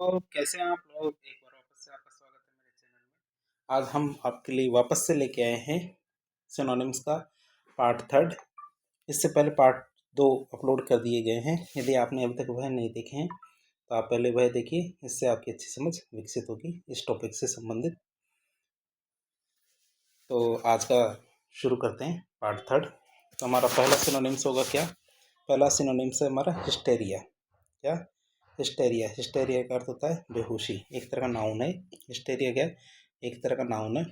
तो कैसे हैं आप लोग? एक बार वापस से आपका स्वागत है मेरे चैनल में। आज हम आपके लिए वापस से लेके आए हैं सिनोनिम्स का पार्ट थर्ड। इससे पहले पार्ट दो अपलोड कर दिए गए हैं। यदि आपने अभी तक वह नहीं देखे हैं तो आप पहले वह देखिए, इससे आपकी अच्छी समझ विकसित होगी इस टॉपिक से संबंधित। तो आज का शुरू करते हैं पार्ट थर्ड। तो हमारा पहला सिनोनिम्स होगा क्या? पहला सिनोनिम्स है हमारा हिस्टेरिया। क्या? हिस्टेरिया। हिस्टेरिया का अर्थ होता है बेहोशी। एक तरह का नाउन है हिस्टेरिया। क्या? एक तरह का नाउन है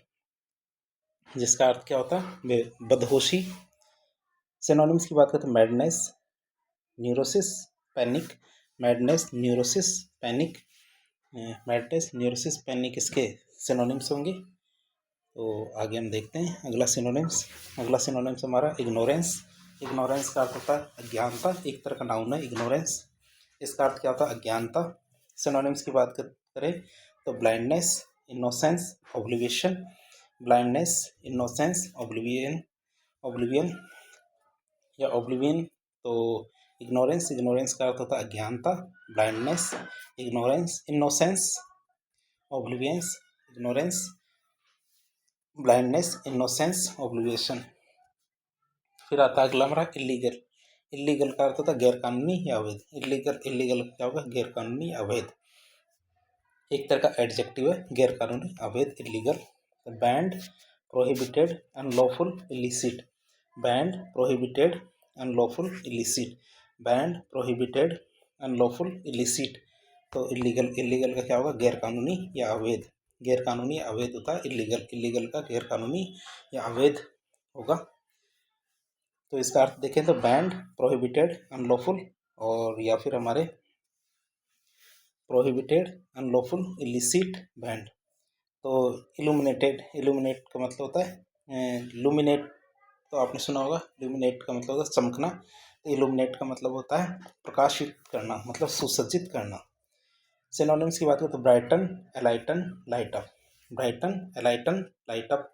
जिसका अर्थ क्या होता है? बदहोशी। सिनोनिम्स की बात करते हैं madness, neurosis, panic. Madness, neurosis, panic. Madness, neurosis, panic इसके सिनोनिम्स होंगे। तो आगे हम देखते हैं अगला सिनोनिम्स। अगला सिनोनिम्स हमारा इग्नोरेंस। इग्नोरेंस का अर्थ होता है अज्ञानता। एक तरह का नाउन है इग्नोरेंस। इसका अर्थ क्या होता है? अज्ञानता। सिनोनिम्स की बात करें तो blindness, innocence, obliviation. Blindness, innocence, oblivion. Oblivion या ऑब्लिवियन। तो इग्नोरेंस, इग्नोरेंस का अर्थ होता है अज्ञानता। Blindness, ignorance, innocence, obliviance, ignorance, blindness, innocence, obliviation. फिर आता है अगला हमारा इलीगल। इलीगल का अर्थ होता है गैर कानूनी या अवैध। इलीगल, इलीगल क्या होगा? गैर कानूनी, अवैध। एक तरह का एडजेक्टिव है गैर कानूनी, अवैध, illegal. Band, prohibited, unlawful, illicit. Band, prohibited, unlawful, illicit. Band, prohibited, unlawful, illicit. तो इलीगल, इलीगल का क्या होगा? गैर कानूनी या अवैध। गैर कानूनी या अवैध होता है इलीगल। इलीगल का गैर कानूनी या अवैध होगा। तो इसका अर्थ देखें तो बैंड, प्रोहिबिटेड, अनलॉफुल, और या फिर हमारे प्रोहिबिटेड, अनलॉफुल, इलिसिट, बैंड। तो इल्यूमिनेटेड, इल्यूमिनेट का मतलब होता है लुमिनेट। तो आपने सुना होगा लुमिनेट का मतलब होता है चमकना। तो इल्यूमिनेट का मतलब होता है प्रकाशित करना, मतलब सुसज्जित करना। सिनोनिम्स की बात करें तो brighten, enlighten, light up. Brighten, enlighten, light up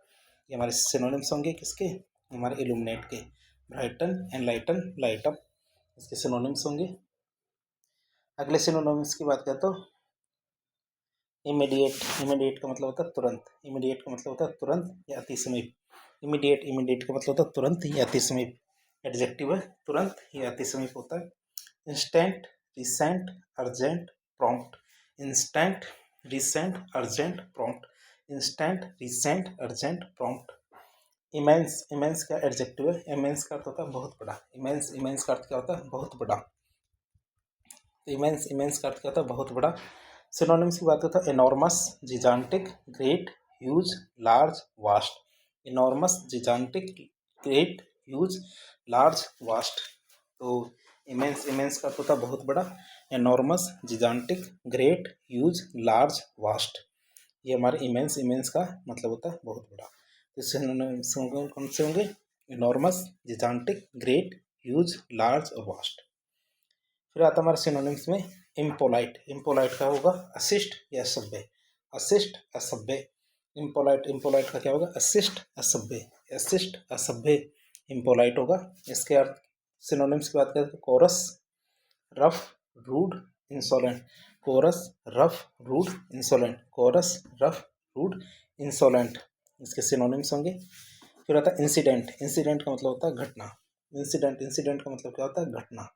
ये हमारे सिनोनिम्स होंगे किसके? हमारे इल्यूमिनेट के। ब्राइटन, एनलाइटन, लाइट अप इसके सिनोनिम्स होंगे। अगले सिनोनिम्स की बात करें तो इमीडिएट। इमीडिएट का मतलब होता है तुरंत। इमीडिएट का मतलब होता है तुरंत या अति समीप। इमीडिएट, इमीडिएट का मतलब होता है तुरंत या अति समीप। एडजेक्टिव है, तुरंत या अति समीप होता है। Instant, recent, urgent, prompt. Instant, recent, urgent, prompt. Instant, recent, urgent, prompt. Immense, immense का एडजेक्टिव है। इमेंस का अर्थ होता है बहुत बड़ा। इमेंस, इमेंस का अर्थ क्या होता है? बहुत बड़ा। इमेंस, इमेंस का अर्थ क्या होता है? बहुत बड़ा। सिनोनिम्स की बात करते हैं enormous, gigantic, great, huge, large, vast. Enormous, gigantic, great, huge, large, vast. तो इमेंस, इमेंस का अर्थ होता है बहुत बड़ा। Enormous, gigantic, great, huge, large, vast ये हमारे इमेंस, इमेंस का मतलब होता है बहुत बड़ा। तो सिनोनिम्स कौन से होंगे? Enormous, gigantic, great, huge, large और वास्ट। फिर आता हमारे सिनोनिम्स में इम्पोलाइट। इम्पोलाइट का होगा अशिष्ट या असभ्य। अशिष्ट, असभ्य। इम्पोलाइट, इम्पोलाइट का क्या होगा? अशिष्ट, असभ्य। अशिष्ट, असभ्य इम्पोलाइट होगा। इसके अर्थ सिनोनिम्स की बात करें तो coarse, rough, rude, insolent. Coarse, rough, rude, insolent. Coarse, rough, rude, insolent इसके सिनोनिम्स होंगे। फिर आता है इंसिडेंट। इंसिडेंट का मतलब होता है घटना। इंसिडेंट, इंसिडेंट का मतलब क्या होता है? घटना।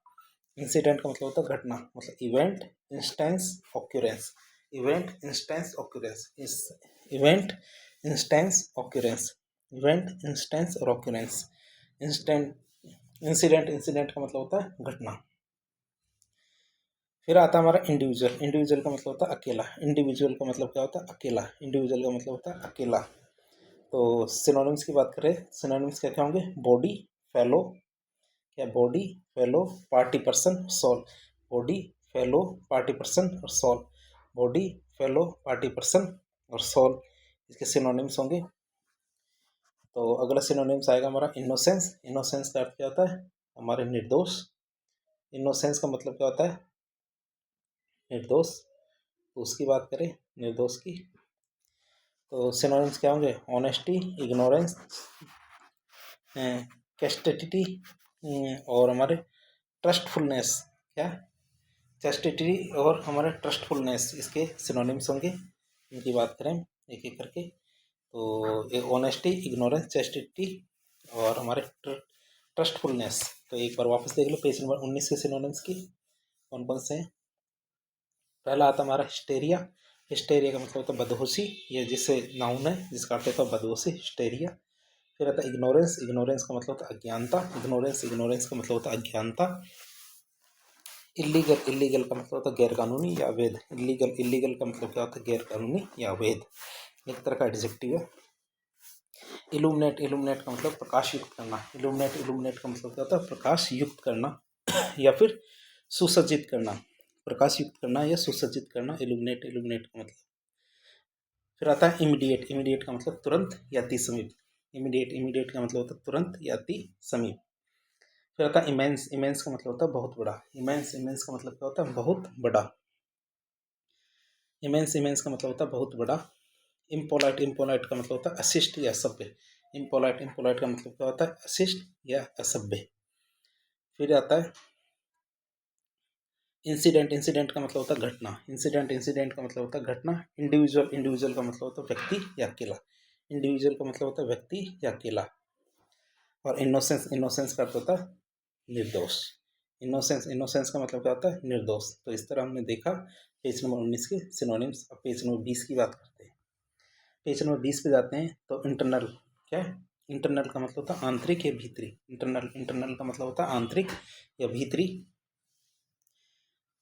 इंसिडेंट का मतलब होता है घटना, मतलब event, instance, occurrence. Event, instance, occurrence. इस event, instance, occurrence. Event, instance और ऑक्यूरेंस। इंस्टेंट, इंसिडेंट, इंसिडेंट का मतलब होता है घटना। फिर आता है हमारा इंडिविजुअल। इंडिविजुअल का मतलब होता है अकेला। इंडिविजुअल का मतलब क्या होता है? अकेला। इंडिविजुअल का मतलब होता है अकेला। तो सिनोनिम्स की बात करें, सिनोनिम्स क्या क्या होंगे? बॉडी, फेलो, क्या? Body, fellow, party person, soul. Body, fellow, party person और soul. Body, fellow, party person और सोल इसके सिनोनिम्स होंगे। तो अगला सिनोनिम्स आएगा हमारा इनोसेंस। इनोसेंस का अर्थ क्या होता है? हमारे निर्दोष। इनोसेंस का मतलब क्या होता है? निर्दोष। तो उसकी बात करें निर्दोष की तो सिनोनिम्स क्या होंगे? ऑनेस्टी, इग्नोरेंस, कैस्टिटी और हमारे ट्रस्टफुलनेस। क्या? चैस्टिटी और हमारे ट्रस्टफुलनेस इसके सिनोनिम्स होंगे, इनकी बात करें एक एक करके। तो ऑनेस्टी, इग्नोरेंस, चैस्टिटी और हमारे ट्रस्टफुलनेस। तो एक बार वापस देख लो पेज नंबर 19 के सिनोनिम्स की कौन कौन से हैं। पहला आता हमारा हिस्टेरिया। हिस्टेरिया का मतलब होता है बदहोशी, ये जिससे नाउन है जिसका अर्थ होता है बदहोशी, हिस्टेरिया। फिर आता है इग्नोरेंस। इग्नोरेंस का मतलब होता है अज्ञानता। इग्नोरेंस का मतलब होता है अज्ञानता। इलीगल। इलीगल का मतलब होता है गैरकानूनी या अवैध। इलीगल का मतलब क्या होता है गैरकानूनी या अवैध, एक तरह का एडजेक्टिव है। इल्यूमिनेट का मतलब प्रकाश युक्त करना। इल्यूमिनेट का मतलब क्या होता है प्रकाश युक्त करना या फिर सुसज्जित करना। प्रकाश युक्त करना या सुसज्जित करना, इल्यूमिनेट का मतलब। फिर आता है इमीडिएट का मतलब तुरंत या अति समीप। इमीडिएट का मतलब होता है तुरंत या अति समीप। फिर आता है इमेंस का मतलब होता है बहुत बड़ा। इमेंस का मतलब क्या होता है बहुत बड़ा। इमेंस का मतलब होता है बहुत बड़ा। इम्पोलाइट का मतलब होता है अशिष्ट या असभ्य। इम्पोलाइट का मतलब क्या होता है अशिष्ट या असभ्य। फिर आता है इंसिडेंट का मतलब होता है घटना। इंसिडेंट का मतलब होता है घटना। इंडिविजुअल का मतलब होता है व्यक्ति या अकेला। इंडिविजुअल का मतलब होता है व्यक्ति या अकेला। और इनोसेंस का अर्थ होता है निर्दोष। इनोसेंस का मतलब क्या होता है निर्दोष। तो इस तरह हमने देखा पेज नंबर 19 के सिनोनिम्स। अब पेज नंबर 20 की बात करते हैं। पेज नंबर 20 पे जाते हैं। तो इंटरनल क्या है? इंटरनल का मतलब होता है आंतरिक या भीतरी। इंटरनल का मतलब होता है आंतरिक या भीतरी।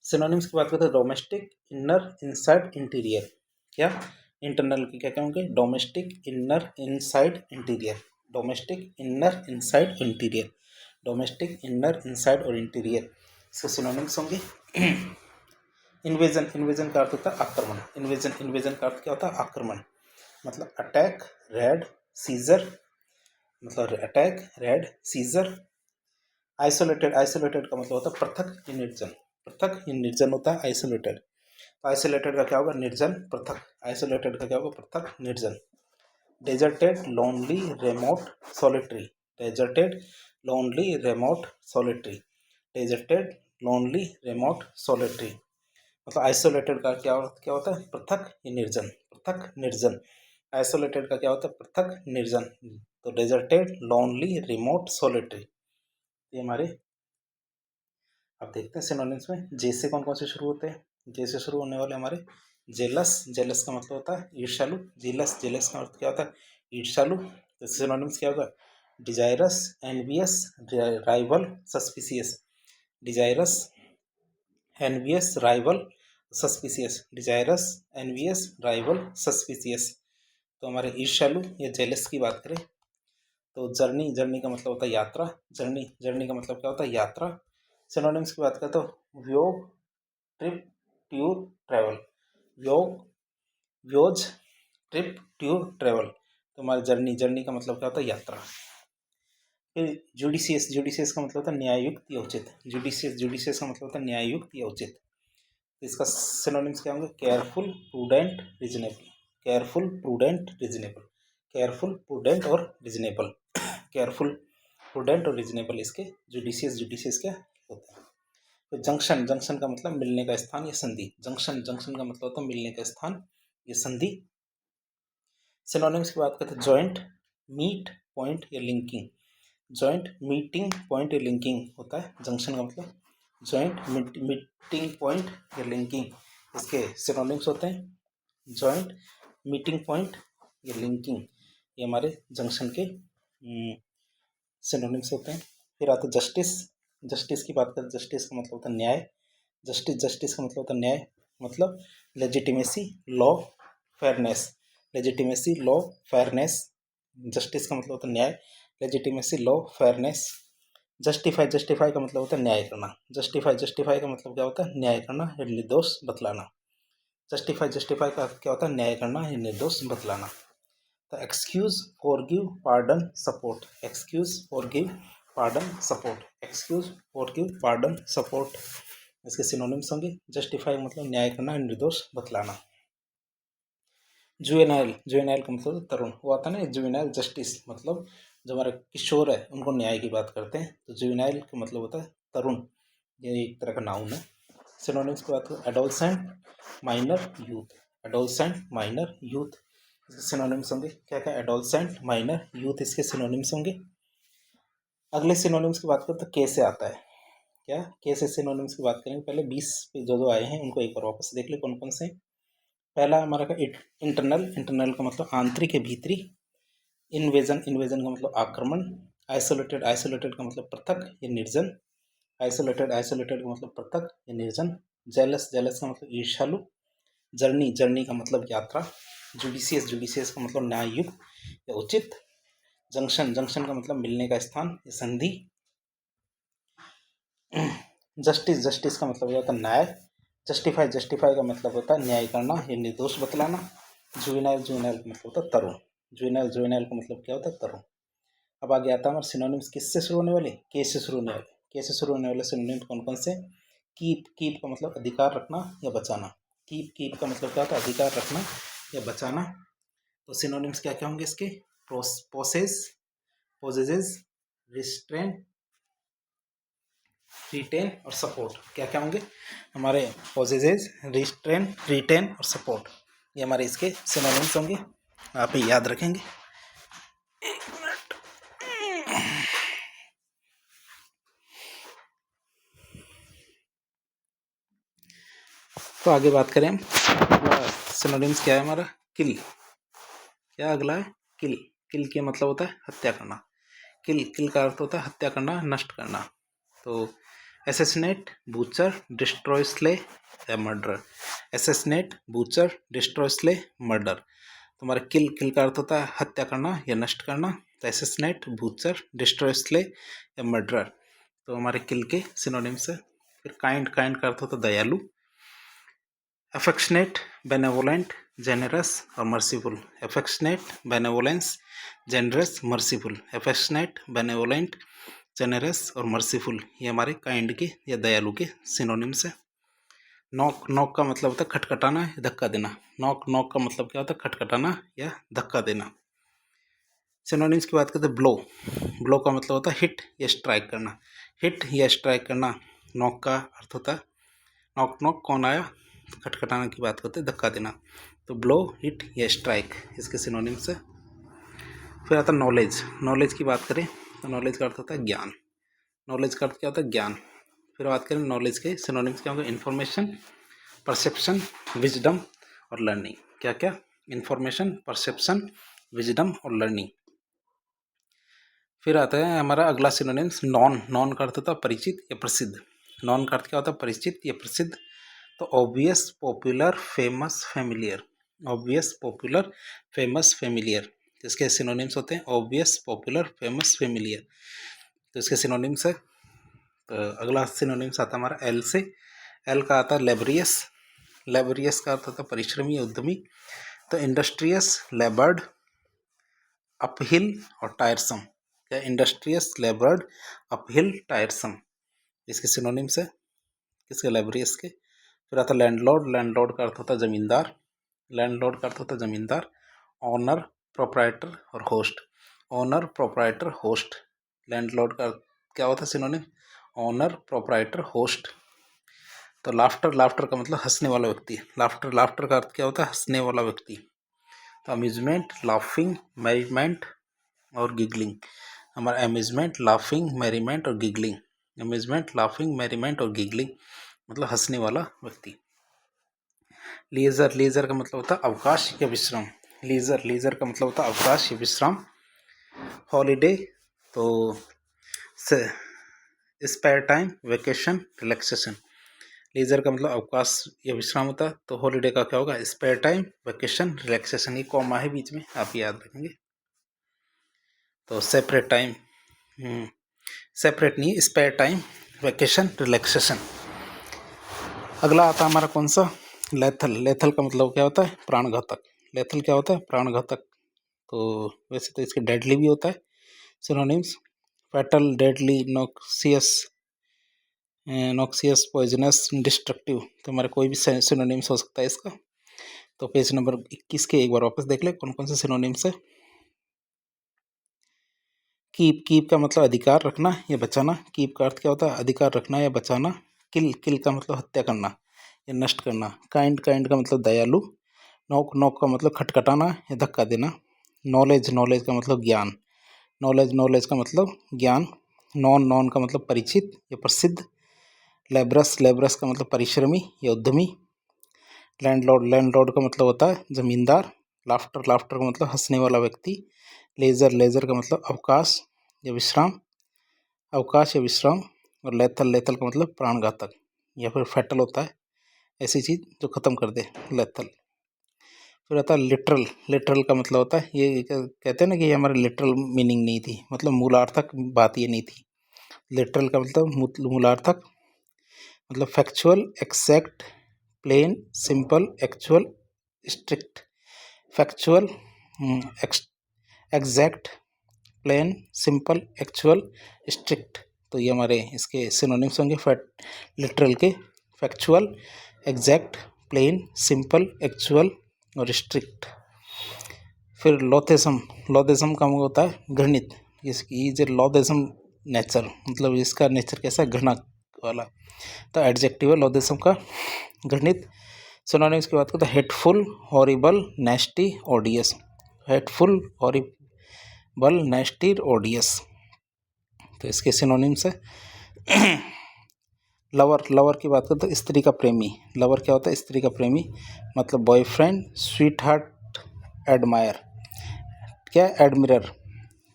सिनोनिम्स की बात करते हैं डोमेस्टिक, इनर, इनसाइड, इंटीरियर। क्या इंटरनल की क्या कहेंगे? Domestic, inner, inside, interior. Domestic, inner, inside, interior. Domestic, inner, inside और इंटीरियर इसके सिनोनिम्स होंगे। इन्वेजन का अर्थ होता है आक्रमण। इन्वेजन का अर्थ क्या होता है? आक्रमण। मतलब अटैक, रेड, सीजर। मतलब अटैक, रेड, सीजर। आइसोलेटेड का मतलब होता है पृथक या निर्जन। पृथक या निर्जन होता है आइसोलेटेड। तो आइसोलेटेड का क्या होगा? निर्जन, पृथक। आइसोलेटेड का क्या होगा? पृथक, निर्जन। Deserted, lonely, remote, solitary. Deserted, lonely, remote, solitary. Deserted, lonely, remote, solitary. मतलब आइसोलेटेड का क्या होता है? पृथक या निर्जन। पृथक, निर्जन। आइसोलेटेड का क्या होता है? पृथक, निर्जन। तो डेजर्टेड, लोनली, रिमोट, सॉलिटरी ये हमारे। अब देखते हैं सिनोनिम्स में जे से कौन कौन से शुरू होते हैं। जे से शुरू होने वाले हमारे जेलस का मतलब होता है ईर्ष्यालु। जेलस का अर्थ क्या होता है? ईर्ष्यालु। तो सिनोनिम्स क्या होगा? Desirous, envious, rival, suspicious. Desirous, envious, rival, suspicious. Desirous, envious, rival, suspicious. तो हमारे ईर्ष्यालु या जेलस की बात करें तो जर्नी का मतलब होता है यात्रा। जर्नी का मतलब क्या होता है? यात्रा। सिनोनिम्स की बात करें तो voyage, trip, tour, travel. Voyage, voyage, trip, tour, travel. तो हमारी जर्नी का मतलब क्या होता है? यात्रा। फिर जुडिशियस का मतलब होता है न्याययुक्त या उचित। जुडिशियस का मतलब होता है न्याययुक्त या उचित। तो इसका सिनोनिम्स क्या होंगे? Careful, prudent, reasonable. Careful, prudent, reasonable. Careful, prudent और रीजनेबल। केयरफुल, प्रूडेंट और रीजनेबल इसके जुडिशियस क्या होता है। तो जंक्शन का मतलब मिलने का स्थान या संधि। जंक्शन का मतलब होता है मिलने का स्थान या संधि। सिनोनिम्स की बात करते हैं जॉइंट, मीट, पॉइंट या लिंकिंग। जॉइंट, मीटिंग, पॉइंट या लिंकिंग होता है जंक्शन का मतलब। जॉइंट, मीटिंग, पॉइंट या लिंकिंग इसके सिनोनिम्स होते हैं। जॉइंट, मीटिंग पॉइंट या लिंकिंग ये हमारे जंक्शन के सिनोनिम्स होते हैं। फिर आता है जस्टिस की बात करें। जस्टिस का मतलब होता है न्याय। जस्टिस का मतलब होता है न्याय। मतलब legitimacy, law, fairness. Legitimacy, law, fairness. Justice का मतलब होता है न्याय, लेजिटिमेसी, लॉ, फेयरनेस। जस्टिफाई का मतलब होता है न्याय करना। जस्टिफाई का मतलब क्या होता है? न्याय करना या निर्दोष बतलाना। जस्टिफाई का क्या होता है? न्याय करना या निर्दोष बतलाना। तो excuse, forgive, pardon, support. Excuse, forgive, pardon, support. Excuse, forgive, pardon, support इसके सिनोनिम्स होंगे। जस्टिफाई मतलब न्याय करना, निर्दोष बतलाना। जुवेनाइल का मतलब तरुण। वो आता है ना जुवेनाइल जस्टिस, मतलब जो हमारे किशोर है उनको न्याय की बात करते हैं। तो जुवेनाइल का मतलब होता है तरुण, ये एक तरह का नाउन है। सिनोनिम्स की बात करें, adolescent, minor, youth. Adolescent, minor, youth इसके सिनोनिम्स होंगे। क्या क्या? एडोलसेंट, माइनर, यूथ इसके सिनोनिम्स होंगे। अगले सिनोनिम्स की बात करें तो के से आता है। क्या? के से सिनोनिम्स की बात करेंगे। पहले 20 पे जो आए हैं उनको एक बार वापस देख ले कौन कौन से। पहला हमारा का इंटरनल, इंटरनल का मतलब आंतरिक है, भीतरी। इन्वेजन, इन्वेजन का मतलब आक्रमण। आइसोलेटेड, आइसोलेटेड का मतलब पृथक या निर्जन। आइसोलेटेड, आइसोलेटेड का मतलब पृथक या निर्जन। जेलस, जेलस का मतलब ईर्ष्यालु। जर्नी, जर्नी का मतलब यात्रा। जुडिशियस, जुडिशियस का मतलब न्याययुक्त या उचित। जंक्शन, जंक्शन का मतलब मिलने का स्थान या संधि। जस्टिस, जस्टिस का मतलब होता है न्याय। जस्टिफाई, जस्टिफाई का मतलब होता है न्याय करना या निर्दोष बतलाना। जुवेनाइल, जुवेनाइल का मतलब होता है तरुण। जुवेनाइल, जुवेनाइल का मतलब क्या होता है? तरुण। अब आगे आता है हमारे सिनोनिम्स किससे शुरू होने वाले? के से शुरू होने वाले। के से शुरू होने वाले सिनोनिम्स कौन कौन से? कीप, कीप का मतलब अधिकार रखना या बचाना। कीप, कीप का मतलब क्या होता है? अधिकार रखना या बचाना। तो सिनोनिम्स क्या क्या होंगे इसके? पोसेस, पोजेजेस, रिस्ट्रेन, रिटेन और सपोर्ट। क्या क्या होंगे हमारे? पोजेजेस, रिस्ट्रेन, रिटेन और सपोर्ट, ये हमारे इसके सिनोनिम्स होंगे। आप ये याद रखेंगे। एक मिनट। तो आगे बात करें हम। सिनोनिम्स क्या है हमारा? किल। क्या अगला है? किल। किल के मतलब होता है हत्या करना। किल, किल का अर्थ होता है हत्या करना, नष्ट करना। तो एसेसिनेट, बूचर, डिस्ट्रॉय, स्ले या murder. Assassinate, butcher, destroy, slay, murder. तो हमारा किल, किल का अर्थ होता है हत्या करना या नष्ट करना। तो एसेसिनेट, बूचर, डिस्ट्रॉय, स्ले या मर्डर, तो हमारे किल के सिनोनिम्स है। फिर काइंड, काइंड का अर्थ होता है दयालु। अफेक्शनेट, बेनेवोलेंट, जेनरस और merciful. Affectionate, benevolence, generous, merciful. Affectionate, benevolent, generous और मर्सीफुल, ये हमारे काइंड के या दयालु के सिनोनिम्स है। नॉक, नॉक का मतलब होता है खटखटाना या धक्का देना। नॉक, नॉक का मतलब क्या होता है? खटखटाना या धक्का देना। सिनोनिम्स की बात करते हैं। ब्लो, ब्लो का मतलब होता है हिट या स्ट्राइक करना। हिट या स्ट्राइक करना नॉक का अर्थ होता है। नॉक, नॉक कौन आया? खटखटाना की बात करते हैं, धक्का देना। तो ब्लो, हिट या स्ट्राइक इसके सिनोनिम्स है। फिर आता है नॉलेज। नॉलेज की बात करें तो नॉलेज का अर्थ होता है ज्ञान। नॉलेज का अर्थ क्या होता है? ज्ञान। फिर बात करें नॉलेज के सिनोनिम्स क्या होंगे? इन्फॉर्मेशन, परसेप्शन, विजडम और लर्निंग। क्या क्या? इन्फॉर्मेशन, परसेप्शन, विजडम और लर्निंग। फिर आता है हमारा अगला सिनोनिम्स नॉन। नॉन का अर्थ होता है परिचित या प्रसिद्ध। नॉन का अर्थ क्या होता है? परिचित या प्रसिद्ध। तो obvious, popular, famous, familiar. Obvious, popular, famous, familiar, तो इसके सिनोनिम्स होते हैं ऑब्वियस, पॉपुलर, फेमस, फेमिलियर, तो इसके सिनोनिम्स है। तो अगला सिनोनिम्स आता है हमारा एल से। एल का आता है लेबरियस। लेबरियस का अर्थ होता है परिश्रमी, उद्यमी। तो इंडस्ट्रियस, लेबर्ड, अपहिल और टायरसम। क्या? इंडस्ट्रियस, लेबर्ड, अपहिल, टायरसम, इसके सिनोनिम्स है किसके? लेबरियस के। फिर आता है लैंडलॉर्ड। लैंडलॉर्ड का अर्थ होता है जमींदार। लैंडलॉर्ड का अर्थ होता है जमींदार। ऑनर, प्रोप्राइटर और host. Owner, proprietor, host, landlord का क्या होता है सिनोनिम? Owner, proprietor, host. तो लाफ्टर, लाफ्टर का मतलब हंसने वाला व्यक्ति। लाफ्टर, लाफ्टर का अर्थ क्या होता है? हंसने वाला व्यक्ति। तो अम्यूजमेंट, लाफिंग, मेरीमेंट और गिगलिंग। हमारा अम्यूजमेंट, लाफिंग, मेरीमेंट और गिगलिंग। अम्यूजमेंट, लाफिंग, मेरीमेंट और गिगलिंग मतलब हंसने वाला व्यक्ति। लीजर, लीजर का मतलब होता है अवकाश या विश्राम। लीजर, लीजर का मतलब होता है अवकाश या विश्राम। हॉलीडे, तो spare time, vacation, relaxation. Leisure का मतलब अवकाश या विश्राम होता है। तो हॉलीडे का क्या होगा? स्पेयर टाइम, वेकेशन, रिलैक्सेशन, ये कॉमा है बीच में, आप याद रखेंगे। तो सेपरेट टाइम, सेपरेट नहीं, स्पेयर टाइम, वेकेशन, रिलैक्सेशन। अगला आता है हमारा कौन सा? लेथल। लेथल का मतलब क्या होता है? प्राणघातक। लेथल क्या होता है? प्राणघातक। तो वैसे तो इसके डेडली भी होता है synonyms. Fatal, deadly, noxious, noxious, poisonous, destructive, तो हमारे कोई भी सिनोनिम्स हो सकता है इसका। तो पेज नंबर 21 के एक बार वापस देख ले कौन कौन से सिनोनिम्स है। कीप, कीप का मतलब अधिकार रखना या बचाना। कीप का अर्थ क्या होता है? अधिकार रखना या बचाना। किल किल का मतलब हत्या करना या नष्ट करना। काइंड काइंड का मतलब दयालु। नॉक नॉक का मतलब खटखटाना या धक्का देना। नॉलेज नॉलेज का मतलब ज्ञान। नॉलेज नॉलेज का मतलब ज्ञान। नॉन नॉन का मतलब परिचित या प्रसिद्ध। लेब्रस लेब्रस का मतलब परिश्रमी या उद्यमी। लैंडलॉर्ड लैंडलॉर्ड का मतलब होता है जमींदार। लाफ्टर लाफ्टर का मतलब हंसने वाला व्यक्ति। लेजर लेजर का मतलब अवकाश या विश्राम, अवकाश या विश्राम। और लेथल लेथल का मतलब प्राणघातक या फिर फैटल होता है ऐसी चीज़ जो ख़त्म कर दे, लेथल। फिर आता है लिटरल। लिटरल का मतलब होता है ये कहते हैं ना कि ये हमारे लिटरल मीनिंग नहीं थी, मतलब मूलार्थक बात ये नहीं थी। लिटरल का मतलब मूलार्थक, मतलब factual, exact, plain, simple, actual, strict. Factual, exact, plain, simple, actual, strict. तो ये हमारे इसके सिनोनिम्स होंगे लिटरल के। Factual, exact, plain, simple, actual और स्ट्रिक्ट। फिर लॉथेसम। लॉथेसम का होता है घृणित। इसकी जो लॉथेसम नेचर, मतलब इसका नेचर कैसा, घृणा वाला। तो एडजेक्टिव है लॉथेसम का घृणित। सिनोनिम्स की बात करते हैं हेटफुल, हॉरिबल, नेस्टी, ओडियस। Hateful, horrible, नेस्टी, ओडियस। तो इसके सिनोनिम्स है लवर। लवर की बात करते हैं स्त्री का प्रेमी। लवर क्या होता है, स्त्री का प्रेमी, मतलब बॉयफ्रेंड, स्वीट हार्ट, एडमायर। क्या, एडमिरर।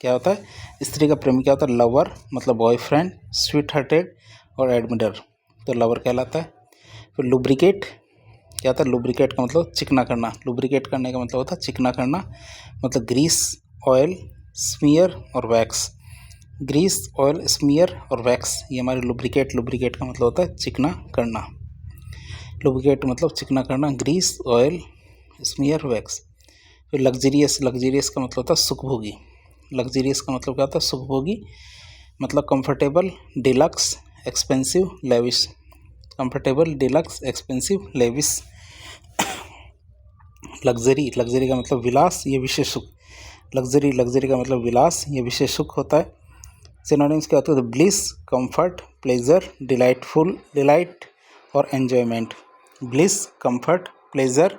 क्या होता है स्त्री का प्रेमी, क्या होता है लवर, मतलब बॉयफ्रेंड, स्वीट हार्टेड और एडमिरर। तो लवर कहलाता है। फिर लुब्रिकेट क्या होता है, लुब्रिकेट का मतलब चिकना करना। लुब्रिकेट करने का मतलब होता है चिकना करना, मतलब ग्रीस, ऑयल, स्मीयर और वैक्स। ग्रीस, ऑयल, स्मीयर और वैक्स ये हमारे लुब्रिकेट। लुब्रिकेट का मतलब होता है चिकना करना। लुब्रिकेट मतलब चिकना करना, ग्रीस, ऑयल, स्मीयर, वैक्स। फिर लग्जरियस। लग्जरियस का मतलब होता है सुखभोगी। लग्जरियस का मतलब क्या होता है, सुखभोगी, मतलब comfortable, deluxe, expensive, lavish. Comfortable, deluxe, expensive, lavish. Luxury. Luxury का मतलब विलास या विशेष सुख। लग्जरी। लग्जरी का मतलब विलास या विशेष सुख होता है। सिनोनिम्स क्या होते हैं, bliss, comfort, pleasure, delightful, delight और enjoyment. Bliss, comfort, pleasure,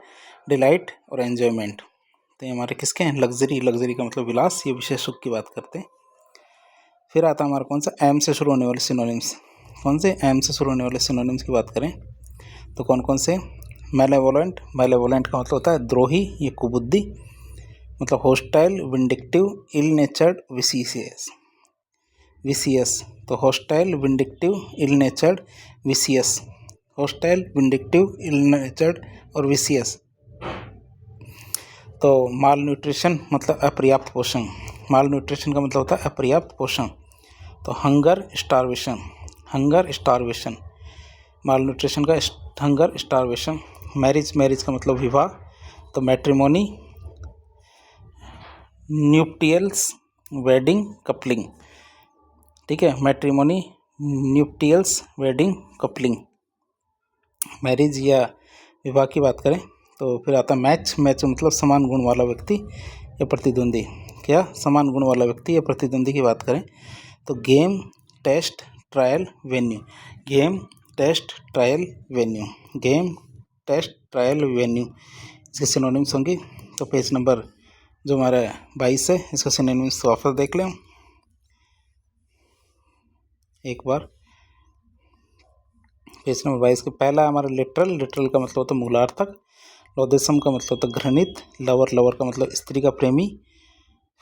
delight और एन्जॉयमेंट। तो ये हमारे किसके हैं, लग्जरी। लग्जरी का मतलब विलास या विशेष सुख की बात करते हैं। फिर आता है हमारा कौन सा, एम से शुरू होने वाले सिनोनिम्स। कौन से, एम से शुरू होने वाले सिनोनिम्स की बात करें तो कौन कौन से। मैलेवोलेंट। मैलेवोलेंट का मतलब होता है द्रोही या कुबुद्धि, मतलब होस्टाइल, विंडिक्टिव, इल नेचर्ड, विसीसियस। विसियस, तो होस्टाइल, विंडिक्टिव, इल नेचर्ड, विसियस। होस्टाइल, विंडिक्टिव, इल नेचर्ड और विसियस। तो माल न्यूट्रिशन मतलब अपर्याप्त पोषण। माल न्यूट्रिशन का मतलब होता है अपर्याप्त पोषण। तो hunger, starvation. Hunger, starvation. Malnutrition का हंगर, स्टारवेशन। मैरिज। मैरिज का मतलब विवाह। तो मैट्रिमोनी, न्यूप्टियल्स, वेडिंग, कपलिंग। ठीक है, मैट्रिमोनी, न्यूप्टियल्स, वेडिंग, कपलिंग, मैरिज या विवाह की बात करें। तो फिर आता है मैच। मैच मतलब समान गुण वाला व्यक्ति या प्रतिद्वंदी। क्या, समान गुण वाला व्यक्ति या प्रतिद्वंदी की बात करें तो game, test, trial, venue. Game, test, trial, venue. Game, test, trial, venue इसके सिनोनिम्स होंगे। तो पेज नंबर जो हमारा 22 है इसका सिनोनिम्स वापस देख लें एक बार। पेज नंबर 22 के पहला हमारा लिटरल। लिटरल का मतलब होता है मूलार्थक। लॉथेसम का मतलब होता है घृणित। लवर। लवर का मतलब स्त्री का प्रेमी।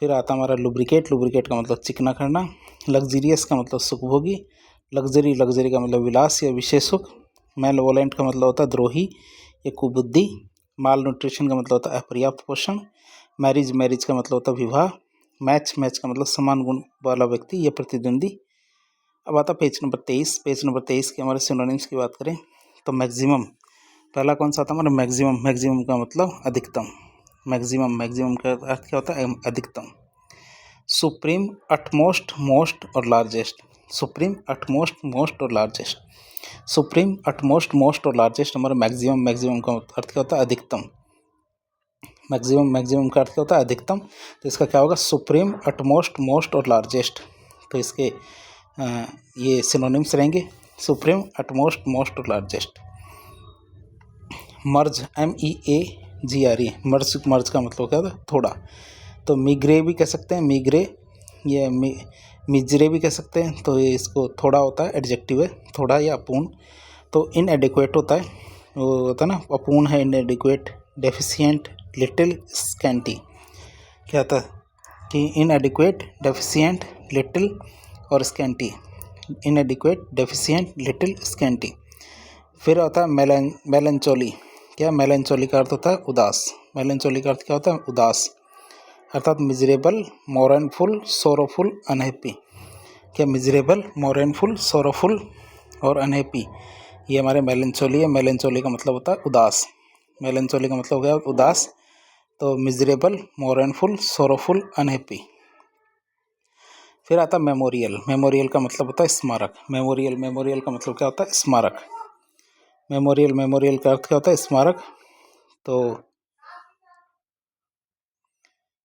फिर आता हमारा लुब्रिकेट। लुब्रिकेट का मतलब चिकना करना। लग्जरियस का मतलब सुखभोगी। लग्जरी। लग्जरी का मतलब विलास या विशेष सुख। मैलेवोलेंट का मतलब होता है द्रोही या कुबुद्धि। माल न्यूट्रिशन का मतलब होता है अपर्याप्त पोषण। मैरिज। मैरिज का मतलब होता है विवाह। मैच। मैच का मतलब समान गुण वाला व्यक्ति या प्रतिद्वंदी। अब आता पेज नंबर 23। पेज नंबर 23 के हमारे सिनोनिम्स की बात करें तो मैक्सिमम। पहला कौन सा आता है हमारा, मैक्सिमम। मैक्सिमम का मतलब अधिकतम। मैक्सिमम। मैक्सिमम का अर्थ क्या होता है, अधिकतम। सुप्रीम, अटमोस्ट, मोस्ट और लार्जेस्ट। सुप्रीम, अटमोस्ट, मोस्ट और लार्जेस्ट। सुप्रीम, अटमोस्ट, मोस्ट और लार्जेस्ट हमारा मैक्सिमम। मैक्सिमम का अर्थ क्या होता है, अधिकतम। मैक्सिमम। मैक्सिमम का अर्थ क्या होता है, अधिकतम। तो इसका क्या होगा, सुप्रीम, अटमोस्ट, मोस्ट और लार्जेस्ट। तो इसके ये सिनोनिम्स रहेंगे। सुप्रीम, अटमोस्ट, मोस्ट और लार्जेस्ट। मर्ज, MEAGRE, मर्ज का मतलब क्या होता है? थोड़ा। तो मिग्रे भी कह सकते हैं, मिग्रे, ये मिजरे भी कह सकते हैं। तो ये इसको थोड़ा होता है, एडजेक्टिव है, थोड़ा या अपूर्ण। तो इनएडिक्वेट होता है, वो होता है ना, अपूर्ण है, इनएडिक्वेट, डेफिशिएंट, लिटिल, स्कैंटी। क्या होता है कि इनएडिक्वेट, डेफिशिएंट, लिटिल और स्कैंटी। इनएडिक्वेट, deficient, little, scanty. फिर आता है मेलनचोली। क्या? मेलनचोली का अर्थ होता है उदास। मेलनचोली का अर्थ क्या होता है? उदास, अर्थात मिजरेबल, मोरनफुल, सोरोफुल, अनहैप्पी। क्या? मिजरेबल, मोरनफुल, सोरोफुल और अनहैप्पी, ये हमारे मेलनचोली है। मेलनचोली का मतलब होता है उदास। मेलनचोली का मतलब हो गया उदास। तो मिजरेबल, मोरनफुल, सोरोफुल, अनहैप्पी। फिर आता मेमोरियल। मेमोरियल का मतलब होता है स्मारक। मेमोरियल का मतलब क्या होता है? स्मारक। मेमोरियल का अर्थ क्या होता है? स्मारक। तो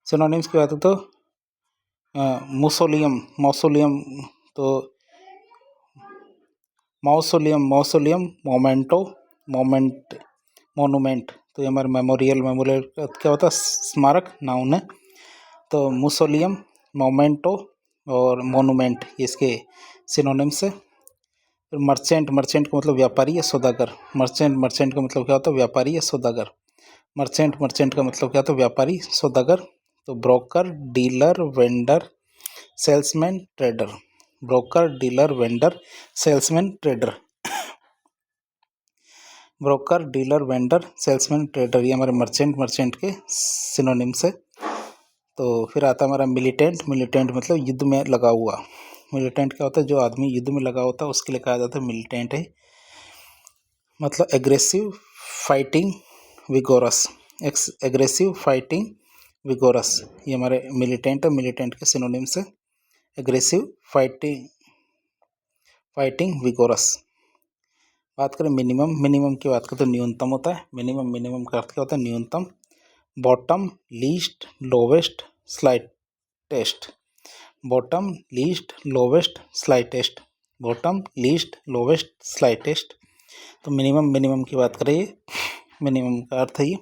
सिनोनिम्स की बात हो तो मौसोलियम, तो मौसोलियम, मोमेंटो, मोनूमेंट। तो ये हमारे मेमोरियल का क्या होता है? स्मारक, नाउन है। तो मुसोलियम, मोमेंटो और मोनूमेंट इसके सिनोनिम्स है। फिर मर्चेंट का मतलब व्यापारी या सौदागर। मर्चेंट का मतलब क्या होता है? व्यापारी या सौदागर। मर्चेंट का मतलब क्या होता है? व्यापारी, सौदागर। तो broker, dealer, vendor, salesman, trader. Broker, dealer, vendor, salesman, trader. Broker, dealer, vendor, salesman, trader, ये हमारे मर्चेंट के सिनोनिम्स है। तो फिर आता है हमारा मिलिटेंट मतलब युद्ध में लगा हुआ। मिलिटेंट क्या होता है? जो आदमी युद्ध में लगा होता है उसके लिए कहा जाता है मिलिटेंट है। मतलब aggressive, fighting, vigorous. Aggressive, fighting, vigorous, ये हमारे मिलिटेंट है। मिलिटेंट के सिनोनिम्स है एग्रेसिव, फाइटिंग, विगोरस। बात करें मिनिमम की बात करें तो न्यूनतम होता है। मिनिमम का अर्थ क्या होता है? न्यूनतम। Bottom, least, lowest, slightest. Bottom, least, lowest, slightest. Bottom, least, lowest, slightest. तो मिनिमम की बात करें, मिनिमम का अर्थ है ये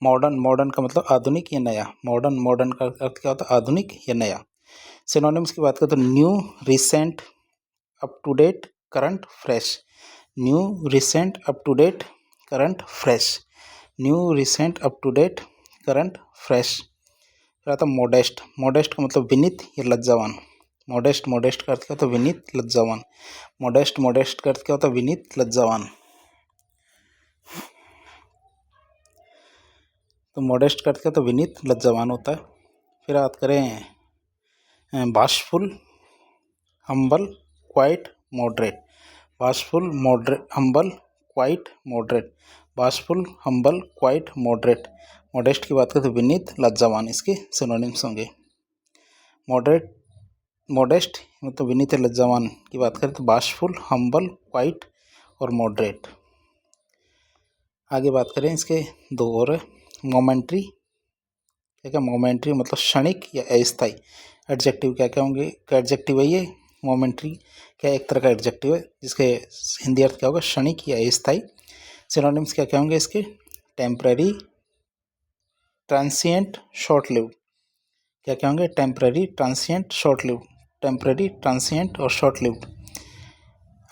मॉडर्न का मतलब आधुनिक या नया। मॉडर्न का अर्थ क्या होता है? आधुनिक या नया। सिनोनिम्स की बात करें तो new, recent, up to date, current, fresh. New, recent, up to date, current, fresh. New, recent, up to date, current, fresh. फिर आता मॉडेस्ट का मतलब विनीत या लज्जावान। मॉडेस्ट का अर्थ क्या होता है? विनीत, लज्जावान। मॉडेस्ट का अर्थ क्या होता है? विनीत, लज्जावान। तो मॉडेस्ट का अर्थ क्या होता है? विनीत, लज्जावान होता है। फिर बात करें bashful, humble, quiet, moderate. Bashful, humble, quiet, moderate. Bashful, humble, quiet, moderate. Modest की बात करें तो विनीत, लज्जावान, इसके सिनोनिम्स होंगे। मॉडेस्ट मतलब विनीत, लज्जावान की बात करें तो बाशफुल, हम्बल, क्वाइट और मॉडरेट। आगे बात करें इसके दो और, मोमेंट्री। क्या? मोमेंट्री मतलब क्षणिक या अस्थायी। एडजेक्टिव क्या होंगे? क्या एडजेक्टिव है ये? मोमेंट्री क्या एक तरह का एडजेक्टिव है जिसके हिंदी अर्थ क्या होगा? क्षणिक या अस्थायी। सिनोनिम्स क्या होंगे इसके? Temporary, transient, short lived. क्या होंगे? Temporary, transient, short lived. Temporary, transient और शॉर्ट लिव्ड।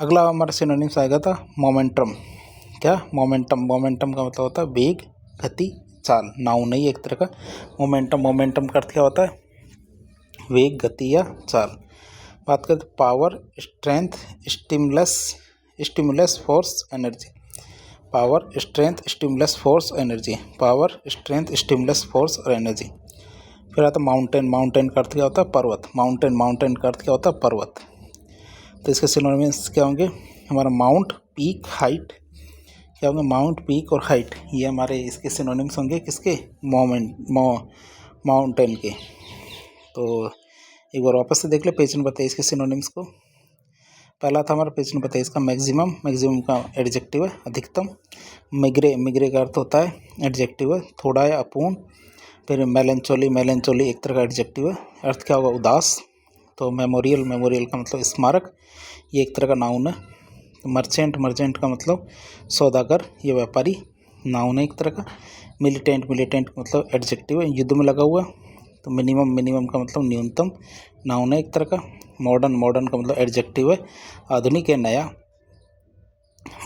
अगला हमारा सिनोनिम्स आएगा था मोमेंटम। क्या? मोमेंटम का मतलब होता है वेग, गति, चाल। नाउन नहीं, एक तरह का मोमेंटम का अर्थ क्या होता है? वेग, गति या चाल। बात करें तो power, strength, stimulus, force, energy. Power, strength, stimulus, force, energy. Power, strength, stimulus, force और एनर्जी। फिर आता माउंटेन का अर्थ क्या होता है? पर्वत। माउंटेन का अर्थ क्या होता है? पर्वत। तो इसके सिनोनिम्स क्या होंगे? हमारा माउंट, पीक, हाइट। क्या होंगे? माउंट, पीक और हाइट, ये हमारे इसके सिनोनिम्स होंगे किसके? माउंटेन के। तो एक बार वापस से देख ले पेज नंबर 23 के सिनोनिम्स को। पहला था हमारा पेज नंबर 23 का मैक्सिमम का एडजेक्टिव है अधिकतम। मिग्रे का अर्थ होता है एडजेक्टिव है थोड़ा या अपूर्ण। फिर मेलनचोली एक तरह का एडजेक्टिव है, अर्थ क्या होगा? उदास। तो मेमोरियल, मेमोरियल का मतलब स्मारक, ये एक तरह का नाउन है। तो मर्चेंट, मर्चेंट का मतलब सौदागर, ये व्यापारी, नाउन है एक तरह का। मिलिटेंट, मिलिटेंट का मतलब एडजेक्टिव है, युद्ध में लगा हुआ। तो मिनिमम, मिनिमम का मतलब न्यूनतम, नाउन है एक तरह का। मॉडर्न, मॉडर्न का मतलब एडजेक्टिव है, आधुनिक या नया।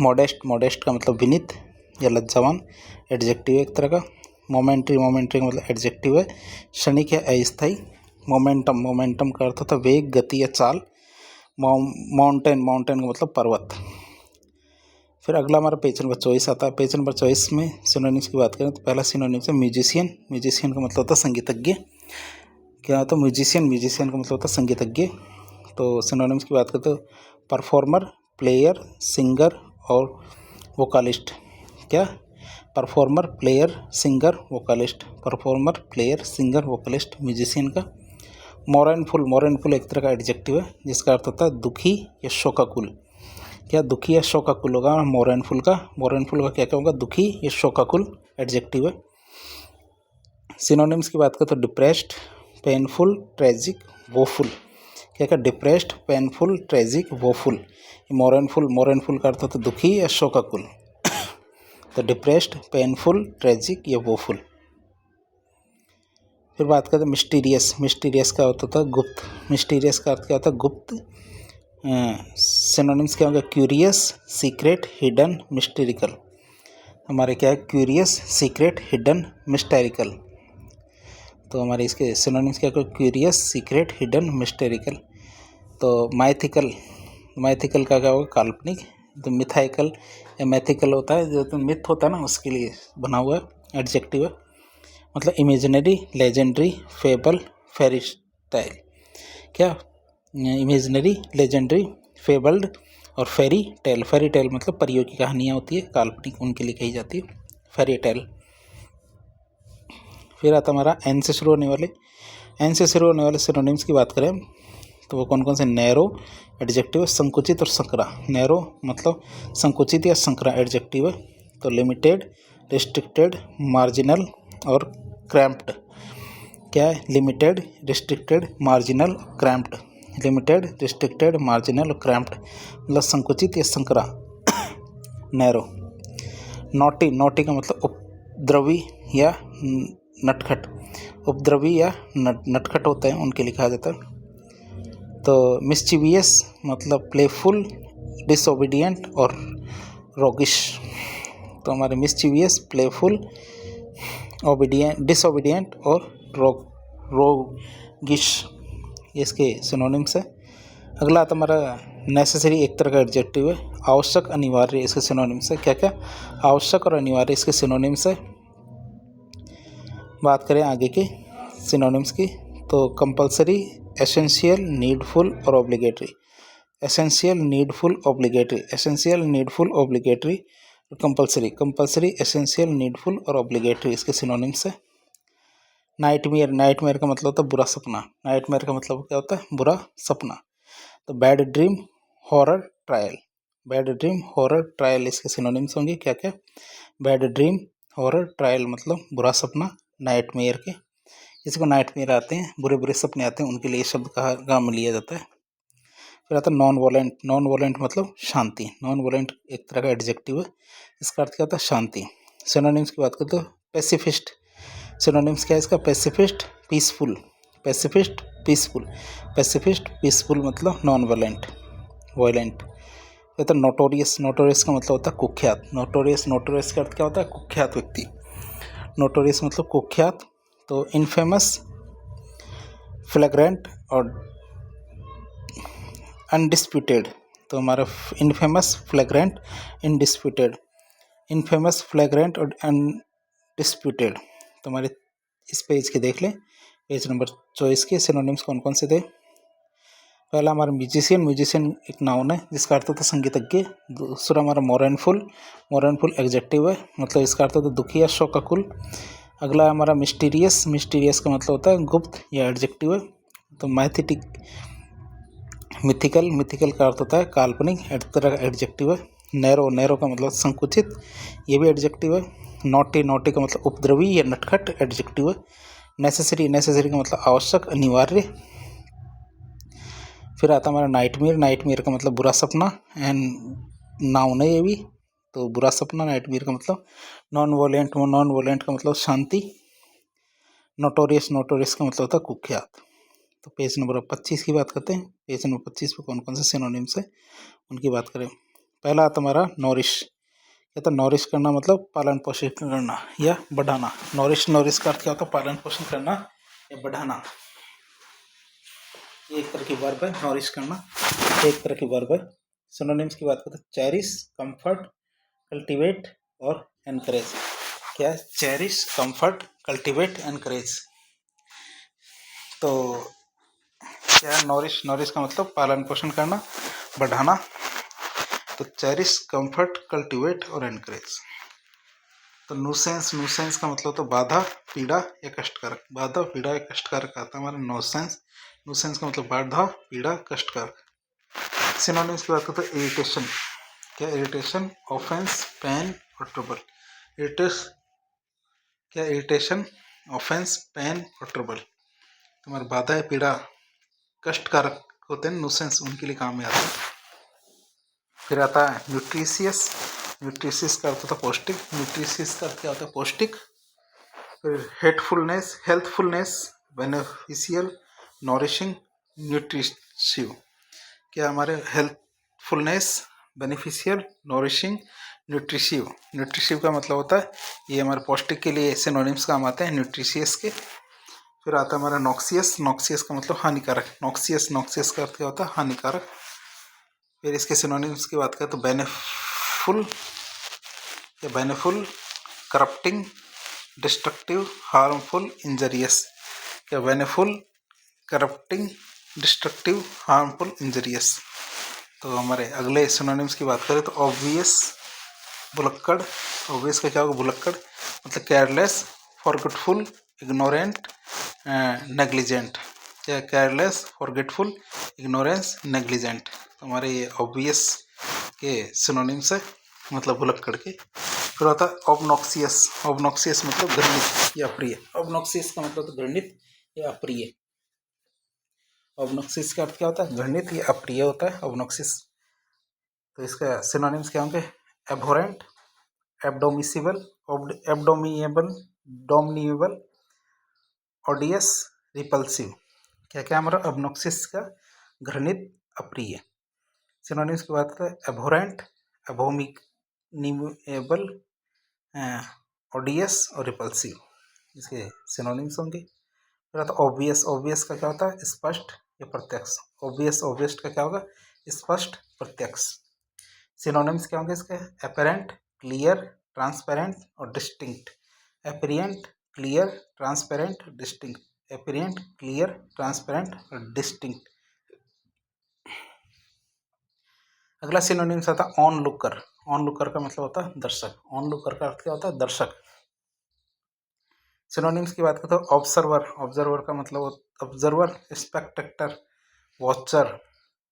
मॉडेस्ट, मॉडेस्ट का मतलब विनीत या लज्जावान, एडजेक्टिव है एक तरह का। मोमेंट्री, मोमेंट्री का मतलब एडजेक्टिव है, क्षणिक या अस्थायी। मोमेंटम, मोमेंटम का अर्थ होता है वेग, गति या चाल। माउंटेन, माउंटेन का मतलब पर्वत। फिर अगला हमारा पेज नंबर 24 आता है। पेज नंबर 24 में सिनोनिम्स की बात करें तो पहला सिनोनिम्स है म्यूजिशियन। म्यूजिशियन का मतलब होता है संगीतज्ञ। क्या होता है म्यूजिशियन? म्यूजिशियन का मतलब होता है संगीतज्ञ। तो सिनोनिम्स की बात करें तो परफॉर्मर, प्लेयर, सिंगर और वोकालिस्ट। क्या? Performer, player, singer, vocalist. Performer, player, singer, vocalist musician का। मोरनफुल, मोरनफुल एक तरह का एडजेक्टिव है जिसका अर्थ होता है दुखी या शोकाकुल। क्या? दुखी या शोकाकुल होगा मोरनफुल का। मोरनफुल का क्या क्या होगा? दुखी या शोकाकुल, एडजेक्टिव है। सिनोनिम्स की बात करें तो डिप्रेस्ड, पेनफुल, ट्रेजिक, वोफुल। क्या क्या? Depressed, painful, tragic, woeful. Mournful, mournful का अर्थ होता है दुखी या शोकाकुल। तो डिप्रेस्ड, पेनफुल, ट्रेजिक या वोफुल। फिर बात करते हैं मिस्टीरियस। मिस्टीरियस का अर्थ होता है गुप्त। मिस्टीरियस का अर्थ क्या होता है? गुप्त। सिनोनिम्स क्या होंगे? Curious, secret, hidden, mysterical. हमारे क्या है? Curious, secret, hidden, mysterical. तो हमारे इसके सिनोनिम्स क्या होंगे? Curious, secret, hidden, mysterical. तो माइथिकल, माइथिकल का क्या होगा? काल्पनिक। तो मिथाइकल या मैथिकल होता है जो तो मिथ होता है ना, उसके लिए बना हुआ है, एडजेक्टिव है। मतलब इमेजिनरी, लेजेंडरी, फेबल, फेरी टाइल। क्या? इमेजिनरी, लेजेंडरी, फेबल्ड और फेरी टेल। फेरी टेल मतलब परियों की कहानियाँ होती है, काल्पनिक, उनके लिए कही जाती है फेरी टेल। फिर आता हमारा एन से शुरू होने वाले, एन से शुरू होने वाले सिनोनिम्स की बात करें तो वो कौन कौन से? नैरो एडजेक्टिव, संकुचित और संकरा। नैरो मतलब संकुचित या संकरा, एडजेक्टिव है। तो लिमिटेड, रिस्ट्रिक्टेड, मार्जिनल और क्रैम्प्ड। क्या है? Limited, restricted, marginal, cramped. Limited, restricted, marginal और क्रैम्प्ड मतलब संकुचित या संकरा, नैरो। नॉटी, नॉटी का मतलब उपद्रवी या नटखट। उपद्रवी या नटखट होते हैं, उनके लिए कहा जाता है। तो मिस्चीवियस मतलब प्लेफुल, डिसोबीडियंट और रोगिश। तो हमारे मिस्चीवियस, प्लेफुल, ओबीडियंट, डिसोबीडियंट और रोगिश, इसके सिनोनिम्स है। अगला आता हमारा नेसेसरी, एक तरह का एडजेक्टिव है। आवश्यक, अनिवार्य, इसके सिनोनिम्स है। क्या क्या? आवश्यक और अनिवार्य इसके सिनोनिम्स है। बात करें आगे के सिनोनिम्स की तो कंपलसरी, एसेंशियल, नीडफुल और obligatory. Essential, needful, obligatory. Essential, needful, obligatory, compulsory. Compulsory, essential, needful और ऑब्लिगेटरी इसके सिनोनिम्स है। नाइटमेयर, नाइटमेयर का मतलब होता है बुरा सपना। नाइटमेयर का मतलब क्या होता है? बुरा सपना। तो bad dream, horror, trial. Bad dream, horror, trial इसके सिनोनिम्स होंगे। क्या क्या? बैड ड्रीम, हॉरर, ट्रायल मतलब बुरा सपना, नाइटमेयर के। इसको नाइटमेयर आते हैं, बुरे बुरे सपने आते हैं, उनके लिए शब्द कहा काम लिया जाता है। फिर आता है नॉन वॉलेंट। नॉन वॉलेंट मतलब शांति। नॉन वॉलेंट एक तरह का एडजेक्टिव है, इसका अर्थ क्या होता है? शांति। सिनोनिम्स की बात करें तो पैसिफिस्ट। सिनोनिम्स क्या है इसका? Pacifist, peaceful. Pacifist, peaceful. Pacifist, peaceful मतलब नॉन वॉलेंट, वायलेंट। फिर तो नोटोरियस। नोटोरियस का मतलब होता है कुख्यात। नोटोरियस, नोटोरियस का अर्थ क्या होता है? कुख्यात व्यक्ति। नोटोरियस मतलब कुख्यात। तो इनफेमस, फ्लैग्रेंट और अनडिस्प्यूटेड। तो हमारा इनफेमस, फ्लैग्रेंट, इनडिस्प्यूटेड। इनफेमस, फ्लैग्रेंट और अनडिस्प्यूटेड। तो हमारे इस पेज के देख लें, पेज नंबर 24 के सिनोनिम्स कौन कौन से थे। पहला हमारा म्यूजिशियन। म्यूजिशियन एक नाउन है जिसका अर्थ होता है संगीतज्ञ। दूसरा हमारा मोरनफुल। मोरनफुल एडजेक्टिव है, मतलब इसका अर्थ होता है दुखी या शोकाकुल। अगला हमारा मिस्टीरियस। मिस्टीरियस का मतलब होता है गुप्त या एडजेक्टिव है। तो मैथेटिक, मिथिकल। मिथिकल का अर्थ होता है काल्पनिक, एक तरह का एडजेक्टिव है। नैरो, नैरो का मतलब संकुचित, ये भी एडजेक्टिव है। नॉटी, नॉटी का मतलब उपद्रवी या नटखट, एडजेक्टिव है। नेसेसरी, नेसेसरी का मतलब आवश्यक, अनिवार्य। फिर आता हमारा नाइटमेयर। नाइटमेयर का मतलब बुरा सपना, एंड नाउन है ये भी, तो बुरा सपना। नाइटमेयर का मतलब नॉन वोलेंट। नॉन वोलेंट का मतलब शांति। नोटोरियस। नोटोरियस का मतलब होता है कुख्यात। तो पेज नंबर 25 की बात करते हैं। पेज नंबर 25 पे कौन कौन से सिनोनिम्स है उनकी बात करें। पहला आता हमारा नॉरिश। क्या था? नॉरिश करना मतलब पालन पोषण करना या बढ़ाना। नॉरिश, नॉरिश का अर्थ क्या होता है? पालन पोषण करना या बढ़ाना। ये एक तरह की वर्ब है, नॉरिश करना एक तरह की वर्ब है। सिनोनिम्स की बात करते हैं। चेरिश, कंफर्ट, कल्टीवेट और एनकरेज। क्या? Cherish, comfort, cultivate, encourage. तो क्या? नॉरिश, नॉरिश का मतलब पालन पोषण करना, बढ़ाना। तो चेरिश, कंफर्ट, कल्टीवेट और एनकरेज। तो न्यूसेंस, न्यूसेंस का मतलब तो बाधा, पीड़ा या कष्टकारक। बाधा, पीड़ा या कष्टकारक आता है हमारा न्यूसेंस। न्यूसेंस का मतलब बाधा, पीड़ा, कष्टकारक। सिनोनिम्स की बात करते हैं। इरिटेशन। क्या? इरिटेशन, ऑफेंस, पेन और ट्रबल। इरिटेस क्या? इरिटेशन, ऑफेंस, पेन और ट्रबल। तुम्हारी बाधा या पीड़ा कष्टकारक होते हैं, न्यूसेंस उनके लिए काम में आता है। फिर आता है न्यूट्रिशियस। न्यूट्रिशियस का अर्थ होता है पौष्टिक। न्यूट्रिशियस का अर्थ क्या होता है? पौष्टिक। फिर हेल्थफुलनेस, हेल्थफुलनेस, बेनिफिशियल, नॉरिशिंग, न्यूट्रिशिव। क्या? हमारे हेल्थफुलनेस, बेनिफिशियल, नॉरिशिंग, न्यूट्रिशिव। न्यूट्रिशिव का मतलब होता है ये हमारे पौष्टिक के लिए सिनोनिम्स काम आते हैं न्यूट्रिशियस के। फिर आता है हमारा नॉक्सियस। नॉक्सियस का मतलब हानिकारक। नॉक्सियस, नॉक्सियस का अर्थ क्या होता है? हानिकारक। फिर इसके सिनोनिम्स की बात करें तो बेनिफुल या बेनिफुल, करप्टिंग, डिस्ट्रक्टिव, हार्मफुल, इंजरियस। क्या? बेनिफुल, करप्टिंग, डिस्ट्रक्टिव, हार्मफुल, इंजरियस। तो हमारे अगले सिनोनिम्स की बात करें तो ऑब्वियस, भुलक्कड़। ऑब्वियस का क्या होगा? भुलक्कड़ मतलब केयरलेस, फॉरगेटफुल, इग्नोरेंट, नेग्लिजेंट। क्या? Careless, forgetful, ignorance, negligent. तो हमारे ये ऑब्वियस के सिनोनिम्स है, मतलब भुलक्कड़ के। फिर आता है ऑबनॉक्सियस। ऑबनॉक्सियस मतलब घृणित या अप्रिय। ऑबनॉक्सियस का मतलब घृणित या अप्रिय। ऑबनॉक्सियस का अर्थ क्या होता है? घृणित या अप्रिय होता है ऑबनॉक्सियस। तो इसका सिनोनिम्स क्या होंगे? एब्होरेंट, एब्डोमिसिबल, एब्डोमिएबल, डोमिनिएबल, ओडियस, रिपल्सिव। क्या क्या हमारा ऑबनॉक्सियस का? घृणित, अप्रिय। सिनोनिम्स की बात करें एब्होरेंट, एबोमिनिएबल, ओडियस और रिपल्सिव, इसके सिनोनिम्स होंगे। फिर आता ऑब्वियस। ऑब्वियस का क्या होता है? स्पष्ट या प्रत्यक्ष। ऑब्वियस, ऑब्वियस का क्या होगा? स्पष्ट, प्रत्यक्ष। सिनोनिम्स क्या होंगे इसके? एपेरेंट, क्लियर, ट्रांसपेरेंट और distinct. Apparent, clear, transparent, distinct. Apparent, clear, transparent और डिस्टिंक्ट। अगला सिनोनिम्स आता है ऑन लुकर। ऑन लुकर का मतलब होता है दर्शक। ऑन लुकर का अर्थ क्या होता है? दर्शक। सिनोनिम्स की बात करते हैं ऑब्जर्वर। ऑब्जर्वर का मतलब observer, spectator, watcher,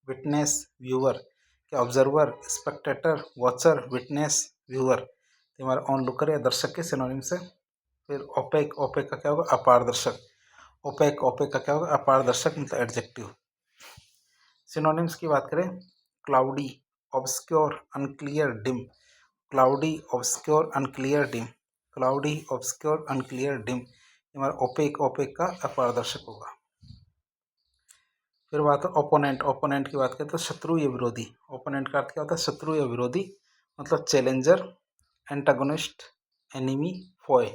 witness, viewer. क्या? Observer, spectator, watcher, witness, viewer. हमारा ऑन लुकर या दर्शक के सिनोनिम्स है। फिर ओपेक। ओपेक का क्या होगा? अपारदर्शक। ओपेक, ओपेक का क्या होगा? अपारदर्शक मतलब एडजेक्टिव। सिनोनिम्स की बात करें cloudy, obscure, unclear, dim. Cloudy, obscure, unclear, dim. Cloudy, obscure, unclear, dim. हमारा ओपेक, ओपेक का अपारदर्शक होगा। फिर बात है ओपोनेंट। ओपोनेंट की बात करें तो शत्रु या विरोधी। ओपोनेंट का अर्थ क्या होता है? शत्रु या विरोधी, मतलब चैलेंजर, एंटागोनिस्ट, एनिमी, फॉय।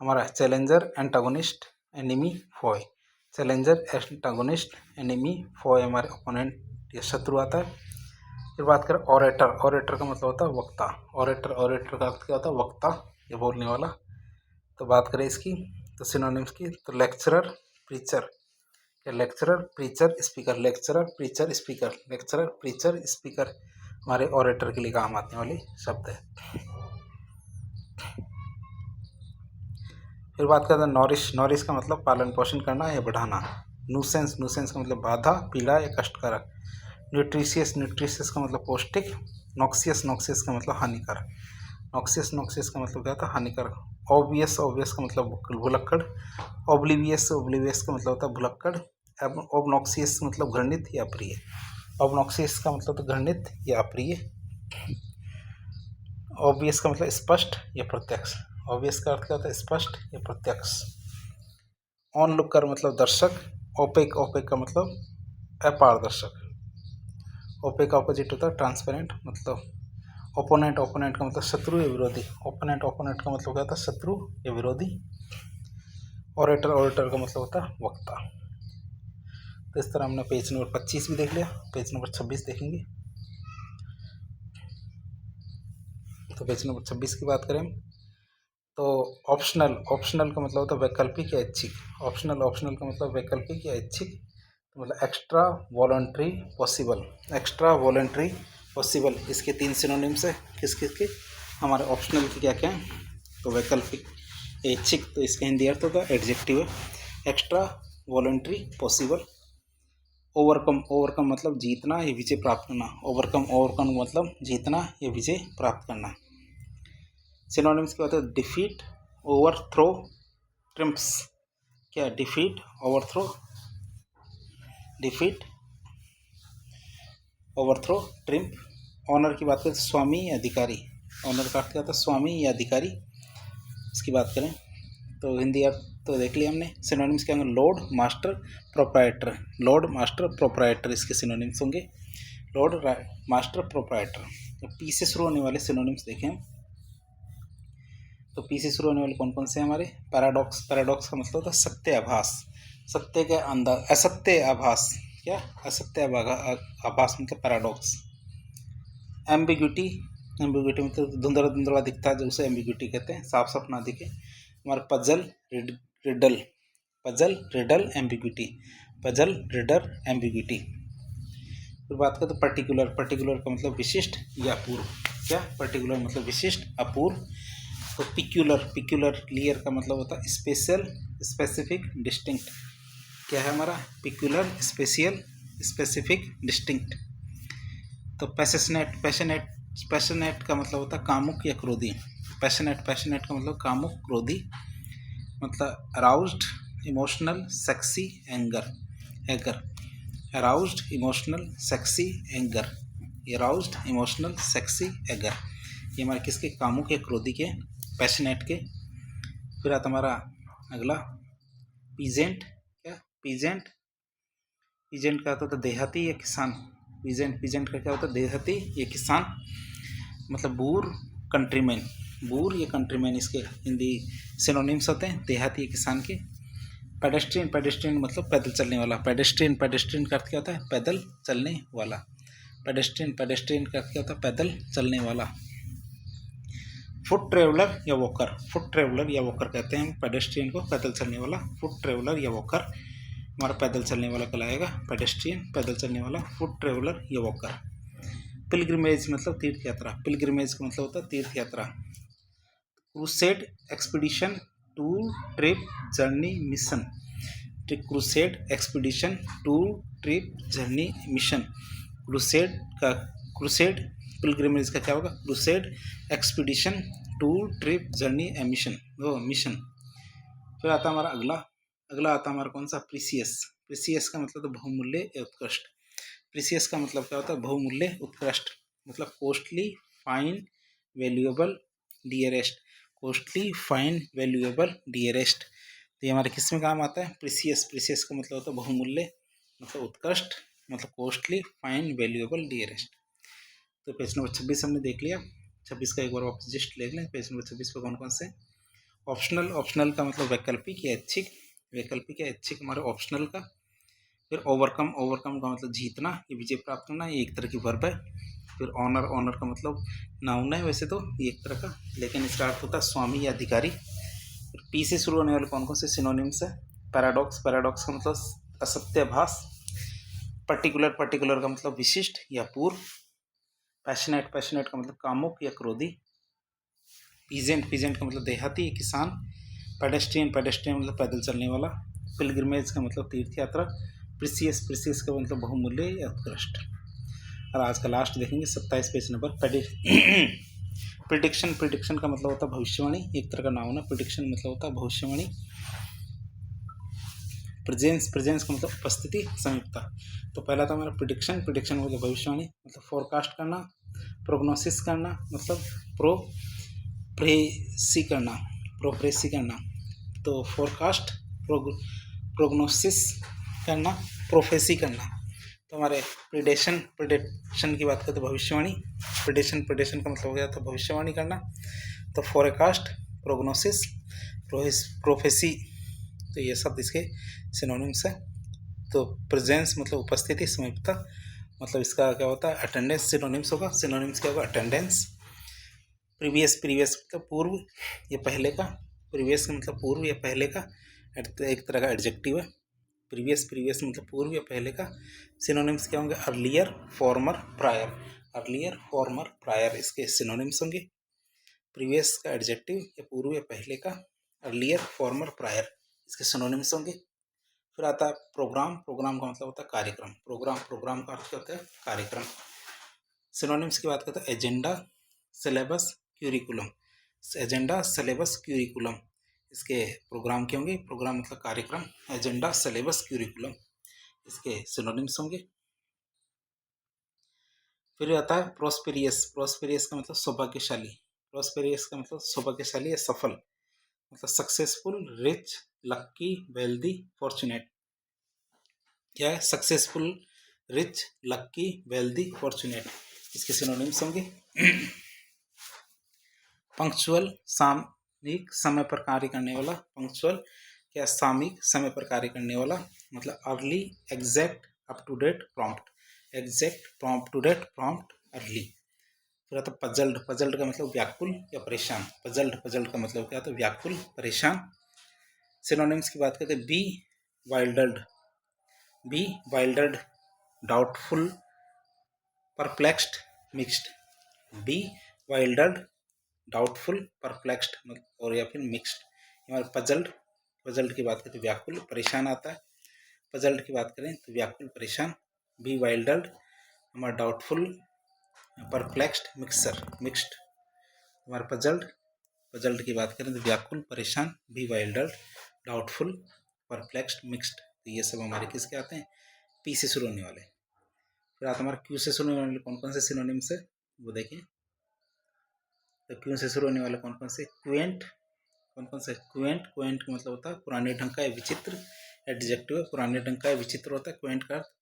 हमारा challenger, antagonist, enemy, Foy. Challenger, antagonist, enemy, Foy हमारे ओपोनेंट या शत्रु आता है। फिर बात करें ऑरेटर। ऑरेटर का मतलब होता है वक्ता। ऑरेटर, ऑरेटर का अर्थ क्या होता है? वक्ता या बोलने वाला। तो बात करें इसकी तो सिनोनिम्स की तो लेक्चरर, प्रीचर। या lecturer, preacher, speaker. Lecturer, preacher, speaker. Lecturer, preacher, speaker हमारे ऑरेटर के लिए काम आने वाली शब्द है। फिर बात करते हैं नॉरिश। नॉरिश का मतलब पालन पोषण करना या बढ़ाना। न्यूसेंस, न्यूसेंस का मतलब बाधा, पीड़ा या कष्टकारक। न्यूट्रिशियस, न्यूट्रिशियस का मतलब पौष्टिक। नॉक्सियस, नॉक्सियस का मतलब हानिकारक। नॉक्सियस, नॉक्सियस का मतलब क्या होता है? हानिकारक। ऑब्वियस, ऑब्वियस का मतलब भुलक्कड़। ऑब्लिवियस, ऑब्लिवियस का मतलब होता है भुलक्कड़। ऑब्नॉक्सियस मतलब घृणित या अप्रिय। ऑब्नॉक्सियस का मतलब तो घृणित या अप्रिय। ऑब्वियस का मतलब स्पष्ट या प्रत्यक्ष। ऑब्वियस का अर्थ क्या होता है? स्पष्ट या प्रत्यक्ष। ऑन लुकर मतलब दर्शक। ओपेक, ओपेक का मतलब अपारदर्शक। ओपेक का ऑपोजिट होता है ट्रांसपेरेंट। मतलब ओपोनेंट, ओपोनेंट का मतलब शत्रु या विरोधी। ओपोनेंट, ओपोनेंट का मतलब क्या होता है? शत्रु या विरोधी। ऑरेटर, ऑरेटर का मतलब होता है वक्ता। तो इस तरह हमने पेज नंबर 25 भी देख लिया। पेज नंबर 26 देखेंगे। तो पेज नंबर 26 की बात करें तो ऑप्शनल, ऑप्शनल का मतलब होता है वैकल्पिक या ऐच्छिक। ऑप्शनल, ऑप्शनल का मतलब वैकल्पिक या ऐच्छिक। तो मतलब extra voluntary possible. Extra voluntary possible, इसके 3 सिनोनिम्स है। किस किस के? हमारे ऑप्शनल के क्या क्या हैं? तो वैकल्पिक, ऐच्छिक, तो इसका हिंदी अर्थ होगा एडजेक्टिव है। Extra voluntary possible. Overcome, overcome मतलब जीतना या विजय प्राप्त करना। ओवरकम, ओवरकम मतलब जीतना या विजय प्राप्त करना। सिनोनिम्स क्या होता है? Defeat, overthrow, triumphs. क्या? Defeat, overthrow, defeat, overthrow, triumph. Honour की बात करें तो स्वामी या अधिकारी। ऑनर का अर्थ क्या होता है? स्वामी या अधिकारी। इसकी बात करें तो हिंदी अर्थ तो देख लिया हमने। सिनोनिम्स क्या होंगे? Lord, master, proprietor. Lord, master, proprietor इसके सिनोनिम्स होंगे। Lord, master, proprietor. तो पी से शुरू होने वाले सिनोनिम्स देखें। तो पी से शुरू होने वाले कौन कौन से हैं हमारे? पैराडॉक्स, पैराडॉक्स का मतलब होता है सत्य आभास। सत्य के अंदाज, असत्य आभास। क्या? असत्य आभास मतलब पैराडॉक्स। एम्बिग्यूटी, एम्बिग्यूटी मतलब धुंधला धुंधला दिखता है जो उसे एम्बिग्यूटी कहते हैं, साफ साफ ना दिखे। हमारा puzzle, riddle, puzzle, riddle, ambiguity. Puzzle, riddle, ambiguity. फिर बात करें तो पर्टिकुलर, पर्टिकुलर का मतलब विशिष्ट या अपूर्व। क्या? पर्टिकुलर मतलब विशिष्ट, अपूर्व। तो पिक्यूलर, पिक्यूलर क्लियर का मतलब होता है स्पेशल, स्पेसिफिक, डिस्टिंक्ट। क्या है हमारा? Peculiar, special, specific, distinct. तो पैशनेट, पैशनेट, पैशनेट का मतलब होता है कामुक या क्रोधी। पैशनेट, पैशनेट का मतलब कामुक, क्रोधी। मतलब aroused, emotional, sexy, anger, eager. Aroused, emotional, sexy, anger. Aroused, emotional, sexy, eager. ये हमारे किसके? कामुक या क्रोधी के, पैशनेट के। फिर आता हमारा अगला पीजेंट। क्या? पीजेंट, पीजेंट का होता है देहाती या किसान। पीजेंट, पीजेंट का क्या होता है? देहाती या किसान। मतलब बूर, कंट्रीमैन। बूर या कंट्रीमैन इसके हिंदी सिनोनिम्स होते हैं देहाती या किसान के। पेडेस्ट्रियन, पेडेस्ट्रियन मतलब पैदल चलने वाला। पेडेस्ट्रियन, पेडेस्ट्रियन का अर्थ क्या होता है? पैदल चलने वाला। पेडेस्ट्रियन, पेडेस्ट्रियन का अर्थ क्या होता है? पैदल चलने वाला। फुट ट्रेवलर या वॉकर, फुट ट्रेवलर या वॉकर कहते हैं पेडेस्ट्रियन को, पैदल चलने वाला। फुट ट्रेवलर या वॉकर हमारा पैदल चलने वाला कहलाएगा पेडेस्ट्रियन, पैदल चलने वाला। फुट ट्रेवलर या वॉकर। पिलग्रिमेज मतलब तीर्थ यात्रा। पिलग्रिमेज का मतलब होता है तीर्थ यात्रा। Crusade, expedition, tour, trip, journey, mission. Crusade, expedition, tour, trip, journey, mission. Crusade का, क्रूसेड पिलग्रिमेज का क्या होगा? Crusade, expedition, tour, trip, journey, mission, वो मिशन। फिर आता हमारा अगला, अगला आता हमारा कौन सा? प्रीसियस। प्रीसियस का मतलब तो बहुमूल्य या उत्कृष्ट। प्रीसियस का मतलब क्या होता है? बहुमूल्य, उत्कृष्ट। मतलब costly, fine, valuable, dearest. Costly, fine, valuable, dearest. तो ये हमारे किस में काम आता है? प्रीसियस। प्रीसियस का मतलब होता है बहुमूल्य, मतलब उत्कृष्ट, मतलब कॉस्टली, फाइन, वैल्यूएबल, डियरेस्ट। तो पेज नंबर 26 हमने देख लिया। 26 का एक बार वापस जस्ट देख लें। पेज नंबर 26 पर कौन कौन से? ऑप्शनल, ऑप्शनल का मतलब वैकल्पिक या ऐच्छिक। वैकल्पिक या ऐच्छिक हमारे ऑप्शनल का। फिर ओवरकम, ओवरकम का मतलब जीतना या विजय प्राप्त करना, ये एक तरह की वर्ब है। फिर ऑनर, ऑनर का मतलब नाउन है वैसे तो ये एक तरह का, लेकिन इसका अर्थ होता है स्वामी या अधिकारी। फिर पी से शुरू होने वाले कौन कौन से सिनोनिम्स है? पैराडॉक्स, पैराडॉक्स का मतलब असत्याभास। पर्टिकुलर, पर्टिकुलर का मतलब विशिष्ट या पूर्व। पैशनेट, पैशनेट का मतलब कामुक या क्रोधी। पीजेंट, पीजेंट का मतलब देहाती या किसान। पेडेस्ट्रियन, पेडेस्ट्रियन मतलब पैदल चलने वाला। पिलग्रिमेज का मतलब तीर्थ यात्रा। प्रीसियस, प्रीसियस का मतलब बहुमूल्य या उत्कृष्ट। और आज का लास्ट देखेंगे 27 पेज नंबर। प्रिडिक्शन, प्रिडिक्शन का मतलब होता है भविष्यवाणी, एक तरह का नाउन है। प्रिडिक्शन मतलब होता है भविष्यवाणी। प्रेजेंस, प्रेजेंस का मतलब उपस्थिति, समीपता। तो पहला था हमारा प्रिडिक्शन, प्रिडिक्शन मतलब भविष्यवाणी, मतलब फोरकास्ट करना। प्रोग्नोसिस करना मतलब प्रोप्रेसी करना, प्रोप्रेसी करना। तो फोरकास्ट, प्रोग्नोसिस करना, प्रोफेसी करना। तो हमारे प्रिडेशन, प्रिडिक्शन की बात करें तो भविष्यवाणी, प्रिडेशन, प्रिडेशन का मतलब हो गया था भविष्यवाणी करना। तो फोरकास्ट, प्रोग्नोसिस, प्रोफेसी, तो ये सब इसके सिनोनिम्स हैं। तो प्रेजेंस मतलब उपस्थिति, समीपता, मतलब इसका क्या होता है अटेंडेंस, सिनोनिम्स होगा। सिनोनिम्स क्या होगा अटेंडेंस। प्रीवियस, प्रीवियस मतलब पूर्व या पहले का, प्रीवियस का मतलब पूर्व या पहले का, एक तरह का एडजेक्टिव है। प्रीवियस, प्रीवियस मतलब पूर्व या पहले का। सिनोनिम्स क्या होंगे earlier, former, prior. Earlier, former, prior इसके सिनोनिम्स होंगे। प्रीवियस का एडजेक्टिव या पूर्व या पहले का, अर्लियर, फॉर्मर, प्रायर इसके सिनोनिम्स होंगे। फिर आता है प्रोग्राम, प्रोग्राम का मतलब होता है कार्यक्रम। प्रोग्राम, प्रोग्राम का अर्थ क्या होता है कार्यक्रम। सिनोनिम्स की बात करते हैं agenda, syllabus, curriculum. Agenda, syllabus, curriculum इसके प्रोग्राम के होंगे। प्रोग्राम मतलब कार्यक्रम, एजेंडा, सिलेबस, क्यूरिकुलम इसके सिनोनिम्स होंगे। फिर आता है प्रोस्पेरियस, प्रोस्पेरियस का मतलब सौभाग्यशाली। प्रोस्पेरियस का मतलब सौभाग्यशाली या सफल, मतलब सक्सेसफुल, रिच, लक्की, वेल्दी, फॉर्चुनेट। क्या है सक्सेसफुल, रिच, लक्की, वेल्दी, फॉर्चुनेट इसके सिनोनिम्स होंगे। पंक्चुअल, सामयिक, समय पर कार्य करने वाला। पंक्चुअल क्या सामयिक, समय पर कार्य करने वाला, मतलब early, exact, up to date, prompt. Exact, prompt to date, prompt, early. फिर आता पजल्ड, पजल्ड का मतलब व्याकुल या परेशान। पजल्ड, पजल्ड का मतलब क्या होता है व्याकुल, परेशान। सिनोनिम्स की बात करते हैं bewildered, bewildered, doubtful, perplexed, mixed. Bewildered, doubtful, perplexed और या फिर मिक्स्ड। हमारे पजल्ड, पजल्ड की बात करें तो व्याकुल, परेशान आता है। पजल्ड की बात करें तो व्याकुल, परेशान। बी वाइल्डर्ड हमारा डाउटफुल, परप्लेक्स्ड, मिक्सर, मिक्स्ड। हमारे पजल्ड, पजल्ड की बात करें तो व्याकुल, परेशान। Bewildered, doubtful, perplexed, mixed. तो ये सब हमारे किसके आते हैं पी से शुरू होने वाले। फिर आता हमारा क्यू से शुरू होने वाले कौन कौन से सिनोनिम्स है वो देखिए। तो क्यू से शुरू होने वाले कौन कौन से, क्वेंट, कौन कौन से क्वेंट। क्वेंट का मतलब होता है पुराने ढंग का या विचित्र, एडजेक्टिव है पुराने ढंग का या विचित्र होता है क्वेंट का।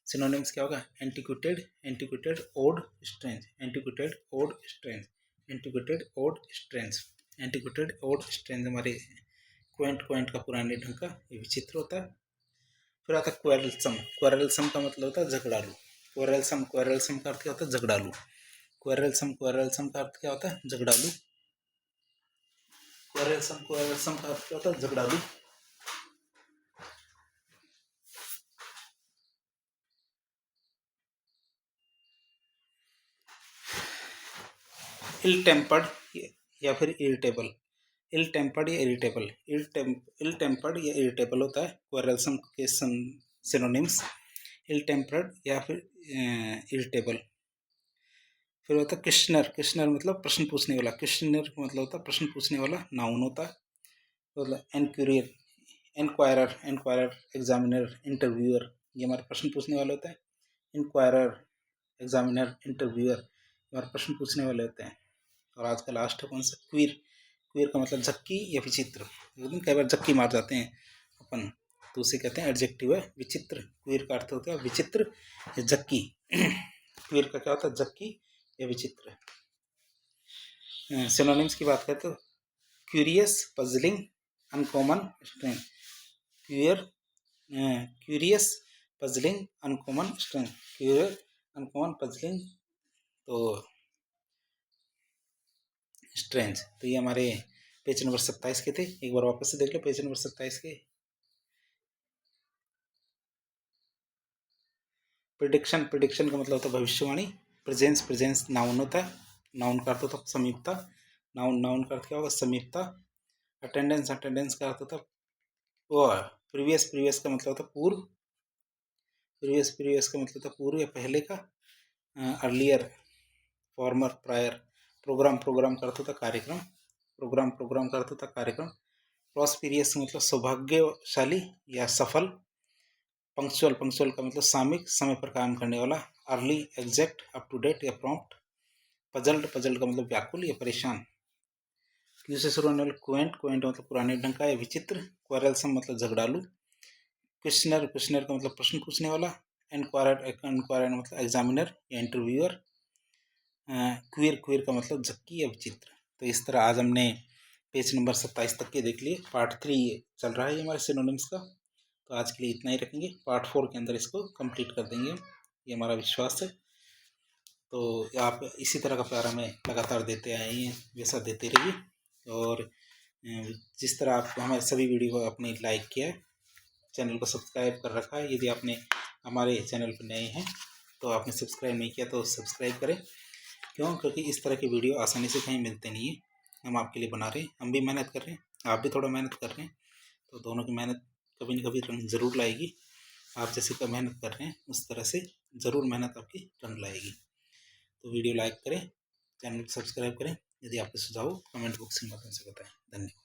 सिनोनिम्स क्या होगा antiquated, antiquated, odd, strange. Antiquated, odd, strange. Antiquated, odd, strange. Antiquated, odd, strange हमारे क्वेंट, क्वेंट का पुराने ढंग का ये विचित्र होता है। फिर आता है क्वेरलसम, क्वेरलसम का मतलब होता है झगड़ालू। क्वेरलसम, क्वेरलसम का अर्थ क्या होता है झगड़ालू। क्वेरलसम, क्वेरलसम का अर्थ क्या होता है झगड़ालू। क्वेरलसम, क्वेरलसम का अर्थ क्या होता है झगड़ालू। इल टेम्पर्ड या फिर इरिटेबल। इल टेम्पर्ड या इरिटेबल, इल टेम्पर्ड या इरिटेबल होता है क्वेरलसम के सिनोनिम्स। इल टेम्पर्ड या फिर इरिटेबल। फिर होता है क्वेश्चनर, क्वेश्चनर मतलब प्रश्न पूछने वाला। क्वेश्चनर मतलब होता है प्रश्न पूछने वाला, नाउन होता है। मतलब एनक्यूरियर, इंक्वायरर, इंक्वायरर, एग्जामिनर, इंटरव्यूअर ये हमारे प्रश्न पूछने वाले होते हैं। इंक्वायरर, एग्जामिनर, इंटरव्यूअर हमारे प्रश्न पूछने वाले होते हैं। और आज का लास्ट है कौन सा क्वीर। क्वीर का मतलब झक्की या विचित्र। कई बार झक्की मार जाते हैं अपन, तो उसे कहते हैं एडजेक्टिव है विचित्र। क्वीर का अर्थ होता है विचित्र या झक्की। क्वीर का क्या होता है झक्की या विचित्र। सिनोनिम्स की बात करें तो curious, puzzling, uncommon, strange. Curious, puzzling, uncommon, strange. Curious, uncommon, puzzling तो स्ट्रेंज। तो ये हमारे पेज नंबर 27 के थे। एक बार वापस से देख लो पेज नंबर 27 के। प्रिडिक्शन, प्रिडिक्शन का मतलब होता है भविष्यवाणी। प्रेजेंस, प्रेजेंस नाउन होता है, नाउन का अर्थ होता है समीपता। नाउन, नाउन का अर्थ क्या होगा समीपता। अटेंडेंस, अटेंडेंस का अर्थ होता है वो। प्रीवियस, प्रीवियस का मतलब होता है पूर्व। प्रीवियस, प्रीवियस का मतलब होता है पूर्व या पहले का। Earlier, former, prior. Program, program का अर्थ होता है कार्यक्रम। प्रोग्राम, प्रोग्राम का अर्थ होता है कार्यक्रम। प्रॉस्पिरियस मतलब सौभाग्यशाली या सफल। पंक्चुअल का मतलब सामयिक, समय पर काम करने वाला। Early, exact, up to date या प्रॉम्प्ट। पजल्ड का मतलब व्याकुल या परेशान। क्यू से शुरू होने वाला क्वेंट मतलब पुराने ढंग का या विचित्र। क्वारलसम मतलब झगड़ालू। क्वेश्चनर का मतलब प्रश्न पूछने वाला। इंक्वायरर मतलब एग्जामिनर या इंटरव्यूअर। क्वीर का मतलब झक्की या विचित्र। तो इस तरह आज हमने पेज नंबर 27 तक के देख लिए। पार्ट 3 चल रहा है हमारे सिनोनिम्स का। तो आज के लिए इतना ही रखेंगे, पार्ट 4 के अंदर इसको कंप्लीट कर देंगे, ये हमारा विश्वास है। तो आप इसी तरह का प्यार हमें लगातार देते आए हैं, वैसा देते रहिए। और जिस तरह आप हमारे सभी वीडियो को आपने लाइक किया है, चैनल को सब्सक्राइब कर रखा है, यदि आपने हमारे चैनल पर नए हैं तो आपने सब्सक्राइब नहीं किया तो सब्सक्राइब करें। क्यों? क्योंकि इस तरह के वीडियो आसानी से कहीं मिलते नहीं है। हम आपके लिए बना रहे हैं, हम भी मेहनत कर रहे हैं, आप भी थोड़ा मेहनत कर रहे हैं, तो दोनों की मेहनत कभी न कभी रंग ज़रूर लाएगी। आप जैसे का मेहनत कर रहे हैं उस तरह से ज़रूर मेहनत आपकी रंग लाएगी। तो वीडियो लाइक करें, चैनल को सब्सक्राइब करें। यदि आपके सुझाव कमेंट बॉक्स में से बताएं। धन्यवाद।